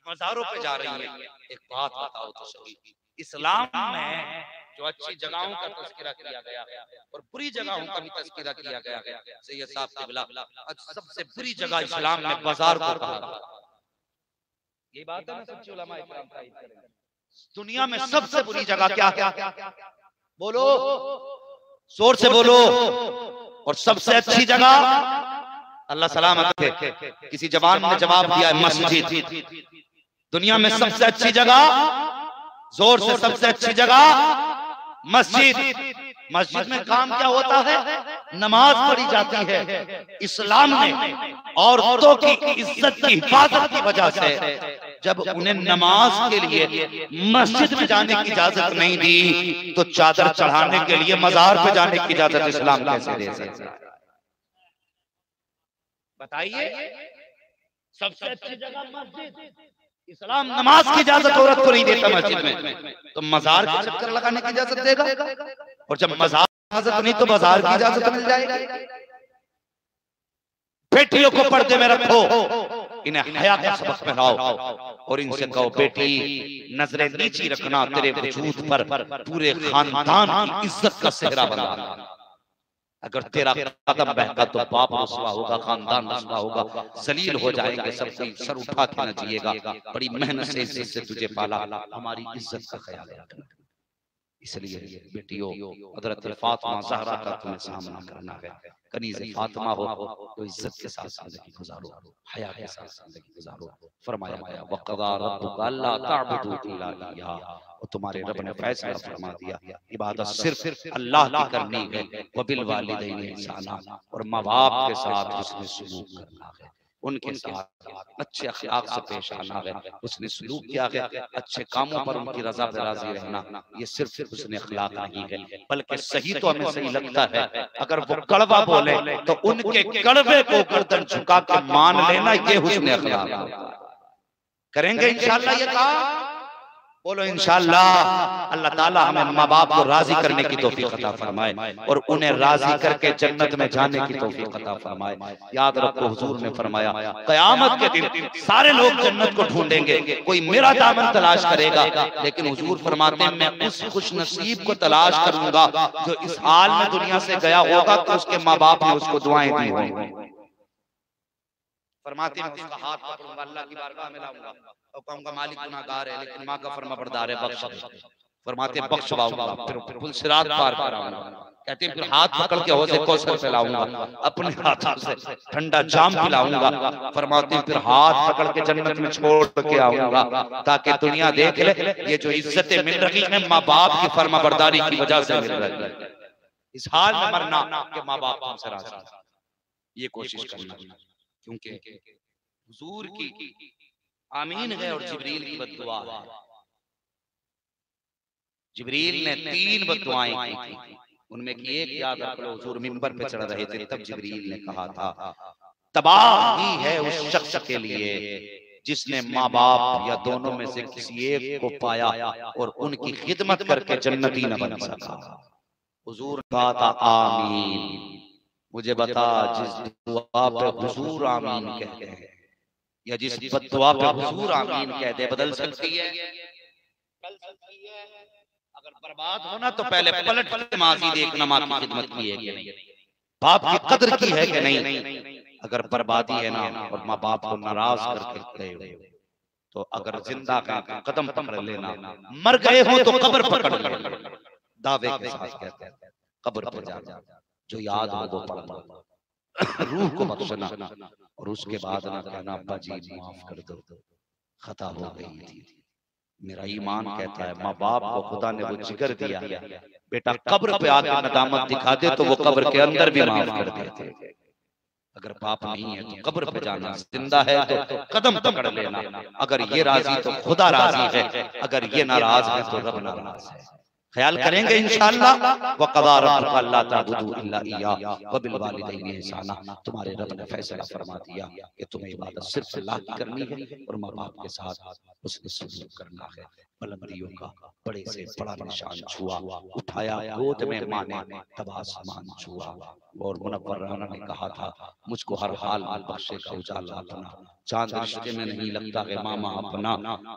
मज़ारों पे जा रही हैं, एक बात बताओ तो सही, इस्लाम में जो अच्छी जगहों का तज़किरा किया गया और बुरी जगहों का भी तज़किरा किया गया है, सैयद साहब क़िबला, आज सबसे बुरी जगह इस्लाम में बाजार को कहा। ये बात है ना, सच्चे उलमा इकराम ताईद करेंगे। दुनिया में सबसे बुरी जगह क्या क्या? बोलो, जोर से बोलो। और सबसे अच्छी जगह, अल्लाह सलामत रखे, किसी जवान ने जवाब दिया है मस्जिद। दुनिया में सबसे अच्छी जगह, जोर से, सबसे अच्छी जगह मस्जिद। मस्जिद में काम क्या होता है? नमाज पढ़ी जाती है। इस्लाम ने औरतों की इज्जत की हिफाजत की वजह से जब उन्हें नमाज के लिए मस्जिद में जाने की इजाजत नहीं दी, तो चादर चढ़ाने के लिए मजार पे जाने की इजाजत इस्लाम कैसे दे सकता है? बताइए। सबसे अच्छी जगह मस्जिद। इस्लाम नमाज की इजाजत औरत को नहीं देता मस्जिद में, तो मजार के चक्कर लगाने की इजाजत देगा? और जब मजार की इजाजत नहीं तो बाजार की इजाजत मिल जाएगी। बेटियों को पर्दे में रखो, इन्हें हया का सबक पहनाओ और इनसे कहो बेटी नजरें नीची रखना, तेरे वजूद पर पूरे खानदान की इज्जत का सेहरा बना। अगर तेरा कदम बहका तो बाप रुसवा होगा, खानदान रुसवा होगा, जलील हो जाएंगे, सब कोई सर उठा के न जिएगा। बड़ी मेहनत से इज्जत से तुझे पाला, हमारी इज्जत का ख्याल रखना। इसलिए बेटियों, हज़रत फातिमा ज़हरा का तुम्हें सामना करना है। कनीज़ फातिमा हो तो इज्जत के साथ जिंदगी गुजारो, हया के साथ जिंदगी गुजारो। फरमाया गया वक़ज़ा रब्बुका अल्ला ता'बुदू इल्ला इय्याह, और तुम्हारे रब ने फैसला फरमा दिया इबादत सिर्फ अल्लाह की करनी है। वबिल वालिदैनि इहसाना, और माँ बाप के साथ उसने सलूक करना है, उनके साथ अच्छे अखलाक से पेश आना है, उसने सलूक किया है। अच्छे कामों पर उनकी रजा पे राजी रहना, ये सिर्फ उसने अखलाक नहीं है, बल्कि सही तो हमें सही लगता है, अगर वो कड़वा बोले तो उनके कड़वे को गर्दन झुका के मान लेना, ये हुस्न अखलाक। करेंगे इंशाअल्लाह ये काम? बोलो इंशाअल्लाह। अल्लाह ताला हमें माँ बाप को राजी करने की तौफीक अता फरमाए और उन्हें राजी करके जन्नत में जाने की तौफीक अता फरमाए। याद रखो, हुजूर ने फरमाया कयामत के दिन सारे लोग जन्नत को ढूंढेंगे, कोई मेरा दामन तलाश करेगा, लेकिन हुजूर फरमाते हैं मैं उस खुशनसीब को तलाश करूंगा जो इस हाल में दुनिया से गया होगा तो उसके माँ बाप ने उसको दुआएं दी होंगी। फरमाते हैं उसका हाथ पकड़ूंगा, अल्लाह की बारगाह में लाऊंगा और कहूंगा मालिक गुनाहगार है लेकिन माँ का फरमाबरदार है, बख्श दे। फरमाते हैं बख्शवाऊंगा, फिर पुल सिरात पार कराऊंगा। कहते हैं फिर हाथ पकड़ के हौज़े कौसर पे लाऊंगा, अपने हाथों से ठंडा जाम पिलाऊंगा। फरमाते हैं फिर हाथ पकड़ के जन्नत में छोड़ के आऊंगा ताकि दुनिया देख ले ये जो इज्जतें मिल रही हैं माँ बाप की फरमाबरदारी की वजह से मिल रही है। इस हाल में मरना कि माँ बाप हमसे राजी, ये कोशिश करना, क्योंकि हुजूर की आमीन है और जिब्रील की बद्दुआ है। जिब्रील ने 3 बद्दुआएं की थी, उनमें की एक याद रख लो, हुजूर मिंबर पे चढ़ रहे थे तब जिब्रील ने कहा था तबाही है उस शख्स के लिए जिसने माँ बाप या दोनों में से किसी एक को पाया और उनकी खिदमत करके जन्नती न बन सका। हुजूर ने कहा था आमीन। मुझे बता जिस दुआ पे हुजूर आमीन कहते हैं या जिस बद्दुआ पे हुजूर आमीन कहते हैं बदल सकती है? बदल सकती है। अगर बर्बाद होना तो पहले पलट पलट माजी देखना माँ की खिदमत की है कि नहीं, बाप की कदर की है कि नहीं। अगर बर्बादी है ना और माँ बाप को नाराज करके गए तो अगर जिंदा का कदम पकड़ लेना, मर गए हो तो कब्र पकड़ लेना। दावे के साथ कहते हैं कब्र पर जा जो याद हो वो पढ़ना, रूह को बख्शना और उसके बाद ना कहना अब्बा जी माफ कर दो, खता हो गई थी। मेरा ईमान कहता है माँ बाप को खुदा ने वो जिगर दिया, बेटा कब्र पे आके नदामत दिखा दे तो वो कब्र के अंदर भी माफ कर देते। अगर बाप नहीं है तो कब्र पे जाना, जिंदा है तो कदम पकड़ लेना। अगर ये राजी तो खुदा राजी है, अगर ये नाराज है तो रब नाराज है। ख्याल करेंगे इंशाअल्लाह। वक़ज़ा रब्बुका अल्ला ता'बुदू इल्ला इय्याह वबिल वालिदैनि इहसाना। तुम्हारे रब ने फैसला फरमा दिया कि तुम्हें इबादत सिर्फ अल्लाह की करनी है और माँ बाप के साथ उसने सलूक करना है। बुलंदियों का बड़े से बड़ा निशान छुआ, उठाया गोद में माँ ने तब आसमान छुआ। और मुनव्वर राना ने कहा था मुझको हर हाल में बख्शेगा उजाला अपना, चांद रिश्ते में नहीं लगता है मामा अपना।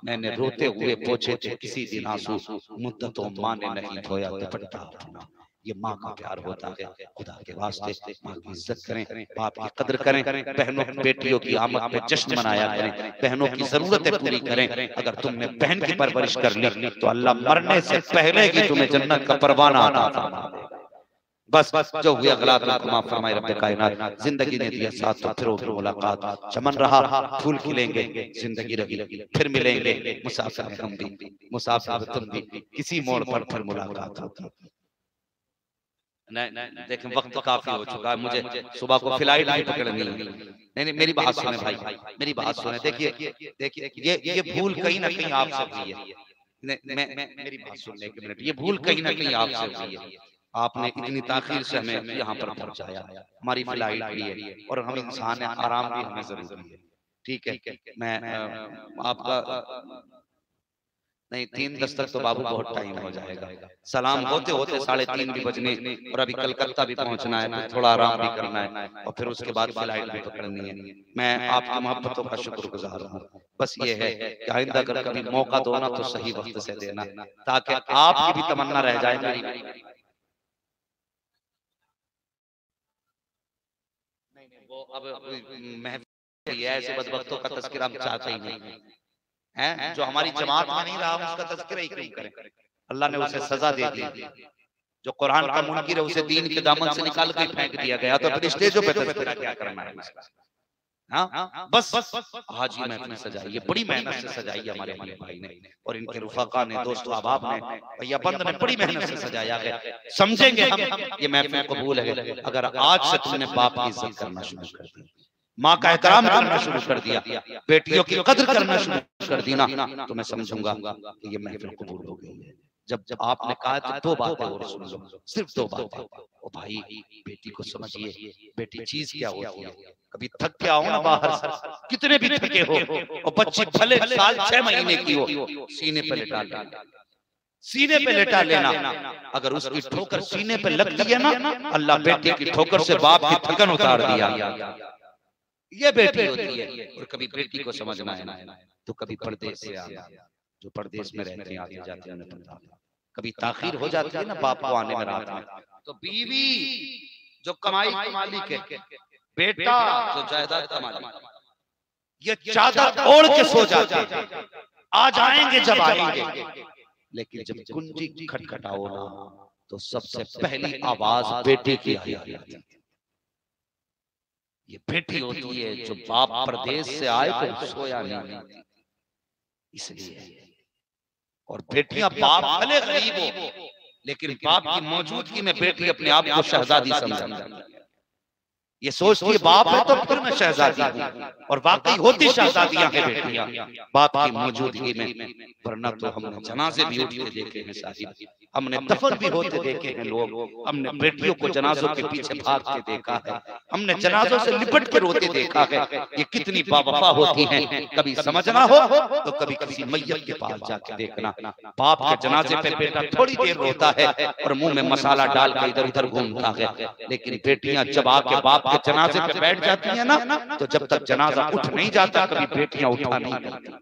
मैंने रोते हुए पोछे थे किसी दिन आंसू, मुद्दतों माँ ने नहीं धोया दुपट्टा अपना। ये माँ का प्यार होता है। खुदा के वास्ते माँ की इज्जत करें, बाप की कदर करें, बहनों बेटियों की आमद पे जश्न मनाया करें, बहनों की जरूरतें पूरी करें। अगर तुमने बहन की परवरिश कर ली तो अल्लाह मरने से पहले ही तुम्हें जन्नत का परवाना अता फरमा देगा। बस जो हुआ गलत को माफ फरमाए रब्बे कायनात। जिंदगी ने दिया साथ तो फिर होगी मुलाकात, चमन रहा फूल खिलेंगे, जिंदगी रही फिर मिलेंगे, मुसाफिर हम भी मुसाफिर तुम भी, किसी मोड़ पर फिर मुलाकात होगी। नहीं देखें वक्त काफी हो चुका है, मुझे सुबह को फ्लाइट भी पकड़नी है। नहीं मेरी बात सुने भाई, मेरी बात सुने। देखिए ये भूल कहीं ना कहीं आपसे हुई है। मेरी बात सुनने एक मिनट, ये भूल कहीं ना कहीं आपसे हुई है। आपने इतनी ताखीर से हमें यहाँ पर पहुंचाया, हमारी फ्लाइट भी है और हम इंसान है, आराम भी हमें जरूरी है। ठीक है, मैं आपका नहीं 3:10 तक तो बाबू बहुत टाइम हो जाएगा। सलाम होते होते 3:30 भी बजने और अभी कलकत्ता भी पहुंचना है, तो थोड़ा आराम भी करना है और फिर उसके बाद फ्लाइट भी पकड़नी है। मैं आपकी मोहब्बतों का शुक्रगुजार हूँ। बस ये है कि आइंदा अगर कभी मौका दो ना तो सही वक्त से देना, ताकि आपकी भी तमन्ना रह जाए मेरी। वो अब महफिल ऐसे बदबख्तों का तज़किरा हम चाहते ही नहीं हैं। जो हमारी जमात में नहीं रहा उसका तज़किरा ही क्यों करें? अल्लाह ने उसे सजा दे दी। जो कुरान का मुनकिर है उसे दीन के दामन से निकाल कर फेंक दिया गया, तो फिर स्टेजों पे तज़किरा क्या करना है उसका? हाँ बस हाजी महफिल सजाई है, बड़ी मेहनत से सजाई है हमारे भाई ने और इनके रुफाका ने, दोस्तों अहबाब ने, भैया बंद ने बड़ी मेहनत से सजाया है। समझेंगे हम ये महफिल कबूल है अगर आज से तुमने बाप की इज्जत करना शुरू कर दी, माँ का एहतराम करना शुरू कर दिया, बेटियों की कदर करना शुरू कर दी ना, तो मैं समझूंगा कि ये महफिल कबूल हो गई है। जब आपने कहा कि 2 बातें और सुन लो, सिर्फ 2 बातें। ओ भाई बेटी को समझिए, बेटी चीज क्या होती है। कभी थक के आओ ना बाहर से, कितने भी थके हो, और बच्ची भले साल 6 महीने की हो, सीने पे लिटा लेना, सीने पे लेटा लेना। अगर उसकी ठोकर सीने पे लगती है ना, अल्लाह बेटी की ठोकर से बाप की थकन उतार दिया। ये बेटी होती है। और कभी बेटी को समझना है तो कभी परदेश से आना, जो परदेश में रहते हैं आते जाते हैं, कभी ताखीर हो जाती है ना बाप को आने में रात में, तो बीवी जो कमाई का मालिक है, बेटा जो जायदाद का मालिक, ये चादर ओढ़ के सो जाते हैं, आ जाएंगे जब आएंगे। लेकिन जब कुंजी खटखटाओ ना तो सबसे पहली आवाज बेटे की आई जाती है। ये बेटी होती है जो बाप परदेश से आए तो सोया नहीं, इसलिए। और बेटियां बाप भले गरीब हो लेकिन बाप की मौजूदगी में बेटी अपने आप को शहजादी समझती, ये सोचती है बाप है तो फिर मैं शहजादी हूँ, और वाकई होती शहजादियां हैं बेटियां बाप की मौजूदगी में। वरना तो हमने जनाजे भी उठते देखे हैं साहिब, हमने दफन भी होते देखे हैं लोग, हमने बेटियों को जनाजों के पीछे भागते देखा है, हमने जनाजों से लिपट के रोते देखा है। ये कितनी बावफा होती हैं। कभी समझना हो तो कभी किसी मैयत के पास जाके देखना, बाप के जनाजे पे बेटा थोड़ी देर रोता है और मुंह में मसाला डाल के इधर उधर घूमता है, लेकिन बेटियां जब आके बाप के जनाजे पे बैठ जाती है ना, तो जब तक जनाजा उठ नहीं जाता कभी बेटियां उठा नहीं करती।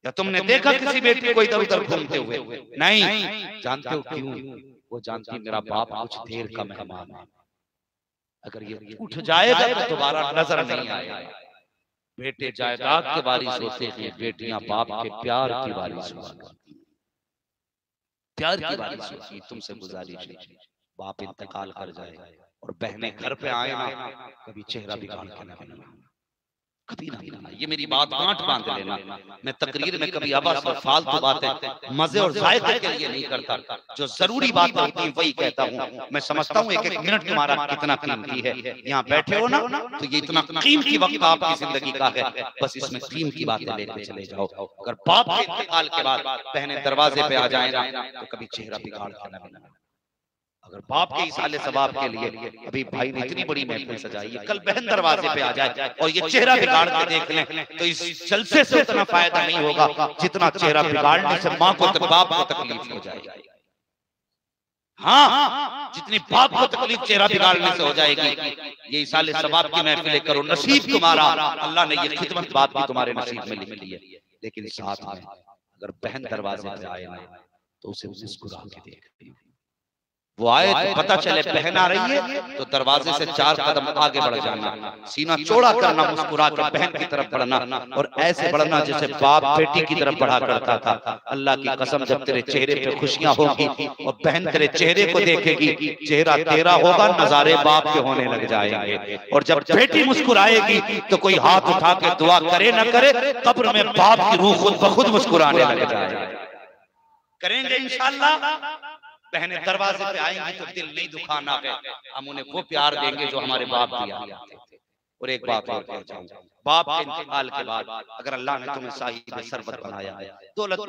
या तुमने देखा किसी बेटी को इधर उधर घूमते हुए? नहीं। जानते हो क्यों? वो जानती मेरा बाप कुछ देर का मेहमान है, अगर ये उठ जाएगा तो दोबारा नजर नहीं आएगा। बेटे जायदाद के वारिस होते हैं, बेटियां बाप के प्यार की वारिस होती हैं, प्यार की वारिस होती हैं। तुमसे गुजारिश है बाप इंतकाल कर जाए और बहनें घर पे आए ना, कभी चेहरा बिगाड़ के ना मिलना, कभी ना मिलना। ये मेरी बात गांठ बांध लेना। मैं तकरीर में कभी अबस और फालतू बातें मजे और जायके के लिए नहीं करता, जो जरूरी बात होती है वही कहता हूँ। मैं समझता हूँ एक एक मिनट तुम्हारा कितना कीमती है। यहाँ बैठे हो ना तो ये इतना कीमती वक्त आपकी जिंदगी का है, बस इसमें कीमती बातें लेकर चले जाओ। अगर बाप के इंतकाल के बाद बहनें दरवाजे पे आ जाए ना तो कभी चेहरा बिगाड़ के ना मिलना। अगर बाप के इसाले सवाब के लिए अभी भाई ने इतनी बड़ी महफिल सजाई है, कल बहन दरवाजे पे आ जाए और ये चेहरा बिगाड़ के देख लें तो इस जलसे से उतना फायदा नहीं होगा जितना चेहरा बिगाड़ने से माँ को बाप को तकलीफ हो जाएगी। हाँ, जितनी बाप को तकलीफ चेहरा बिगाड़ने से हो जाएगी। ये इसाले सवाब की महफिलें करो, नसीब तुम्हारा, अल्लाह ने ये खिदमत बात भी तुम्हारे नसीब में लिख ली है। लेकिन साथ में अगर बहन दरवाजे पे आए ना तो उसे मुस्कुरा के देख, वो आए तो पता चले बहन आ रही है तो दरवाजे से 4 कदम आगे बढ़ जाना, सीना चौड़ा करना, मुस्कुरा कर बहन की तरफ बढ़ना और ऐसे बढ़ना जैसे बाप बेटी की तरफ बढ़ा करता था। अल्लाह की कसम, जब तेरे चेहरे पे खुशियां होगी और बहन तेरे चेहरे को देखेगी, चेहरा तेरा होगा, नजारे बाप के होने लग जाएंगे। और जब बेटी मुस्कुराएगी तो कोई हाथ उठा के दुआ करे न करे, कब्र में बाप की रूह खुद ब खुद मुस्कुराने लग जाए। करेंगे इंशाअल्लाह। बहनें दरवाजे पे आएंगी तो दिल नहीं दुखाना है, हम उन्हें वो प्यार देंगे जो हमारे बाप दिया करते थे। और एक बात और कह जाऊं, बाप के इंतकाल के बाद अगर अल्लाह ने तुम्हें साहिब सरबत बनाया है, दौलत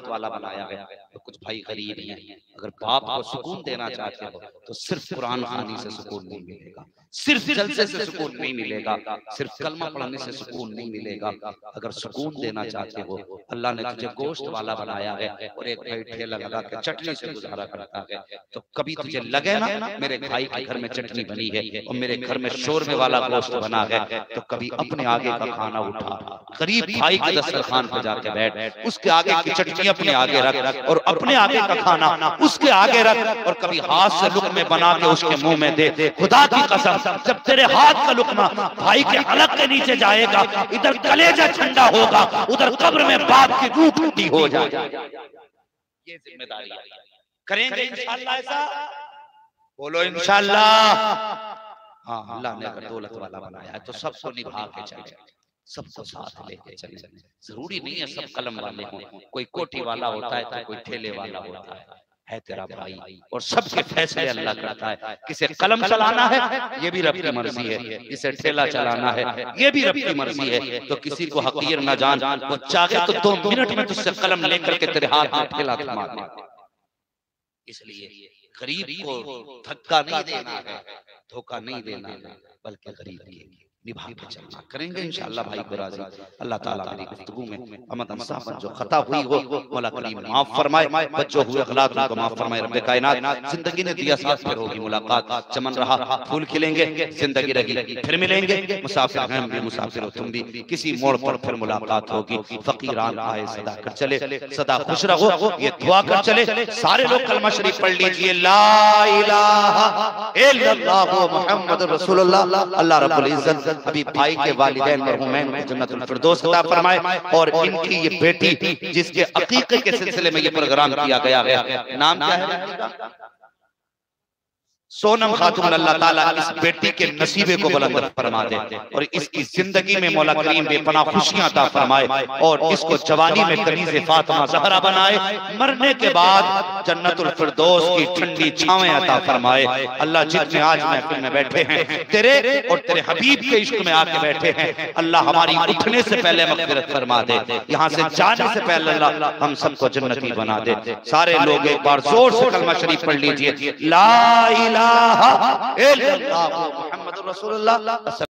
वाला बनाया है, तो कुछ भाई गरीब हैं, अगर बाप को सुकून देना चाहते हो तो सिर्फ कुरान खानी से सुकून नहीं मिलेगा, सिर्फ जलसे से सुकून नहीं मिलेगा, सिर्फ कलमा पढ़ने से सुकून नहीं मिलेगा। अगर सुकून देना चाहते हो, अल्लाह ने तुझे गोश्त वाला बनाया है और एक भाई ठेला लगा के चटनी से गुजारा करता है, तो कभी तुझे लगे ना मेरे भाई के घर में चटनी बनी है और मेरे घर में शोरमे वाला गोश्त बना है, तो कभी अपने आगे का खाना उठा, गरीब भाई के दस्तरखान पे जाके बैठ, उसके आगे की चटनी अपने आगे रख और अपने आगे का खाना उसके आगे रख, और कभी हाथ से लुक़मे बना के उसके मुंह में दे। खुदा की कसम, जब तेरे हाथ का लुक़मा भाई के हलक के नीचे जाएगा, इधर कलेजा ठंडा होगा, उधर कब्र में बाप की रूह ठंडी हो जाएगी। ये जिम्मेदारी करेंगे इंशाअल्लाह। ऐसा बोलो इंशाअल्लाह। हाँ, अल्लाह ने अगर दौलत वाला बनाया है तो सबको निभा के चले, सबको साथ लेके चले। जरूरी नहीं है सब कलम वाले हों, कोई कोठी वाला होता है तो कोई ठेले वाला होता है तेरा भाई, और सबके फैसले अल्लाह करता है। किसे कलम चलाना है ये भी रब की मर्जी है, किसे ठेला चलाना है ये भी रब की मर्जी है। तो किसी को हकीर न जान, वो चाहे तो 2 मिनट में तुझसे कलम लेकर के तेरे हाथ में ठेला थमा दे। इसलिए गरीब को धक्का नहीं देना है, धोखा नहीं देना है, बल्कि गरीब की निभा के चलना। करेंगे इंशाअल्लाह भाई को राजी। अल्लाह ताला मेरी गुफ्तगू में अमद अंसाफत जो खता हुई हो मौला करीम माफ फरमाए, बच्चों हुए गलत उनको माफ फरमाए रब्बे कायनात। जिंदगी ने दिया साथ फिर होगी मुलाकात, चमन रहा फूल खिलेंगे, जिंदगी रही फिर मिलेंगे, मुसाफिर हम भी मुसाफिर हो तुम भी, किसी मोड़ पर फिर मुलाकात होगी। फकीरान आए सदा कर चले, सदा खुश रहो ये दुआ कर चले। सारे लोग कलमा शरीफ पढ़ लीजिए, ला इलाहा इल्लल्लाह मुहम्मदुर रसूलुल्लाह। अल्लाह रब्बुल इज्जत अभी भाई के वालिदैन मरहूमैन को जन्नतुल फिरदौस अता फरमाए, और इनकी ये बेटी जिसके अकीक़े के सिलसिले में ये प्रोग्राम किया गया है, नाम क्या है? सोनम खातून। अल्लाह ताला इस बेटी के नसीबे को बुलंद फरमा दे और इसकी जिंदगी में मौला करीम बेपनाह खुशियां अता फरमाए, और इसको जवानी में कनीज़े फातिमा ज़हरा बनाए, मरने के बाद जन्नतुल फिरदौस की ठंडी छावें अता फरमाए। अल्लाह जितने आज महफिल में बैठे हैं तेरे और तेरे हबीब के इश्क में आके बैठे हैं, अल्लाह हमारी उठने से पहले मग़फ़िरत फरमा दे, यहाँ से जाने से पहले अल्लाह हम सबको जन्नती बना दे। सारे लोग एक बार जोर से कलमा शरीफ पढ़ लीजिए, ला इलाहा इल्लल्लाह मुहम्मदुर रसूलुल्लाह।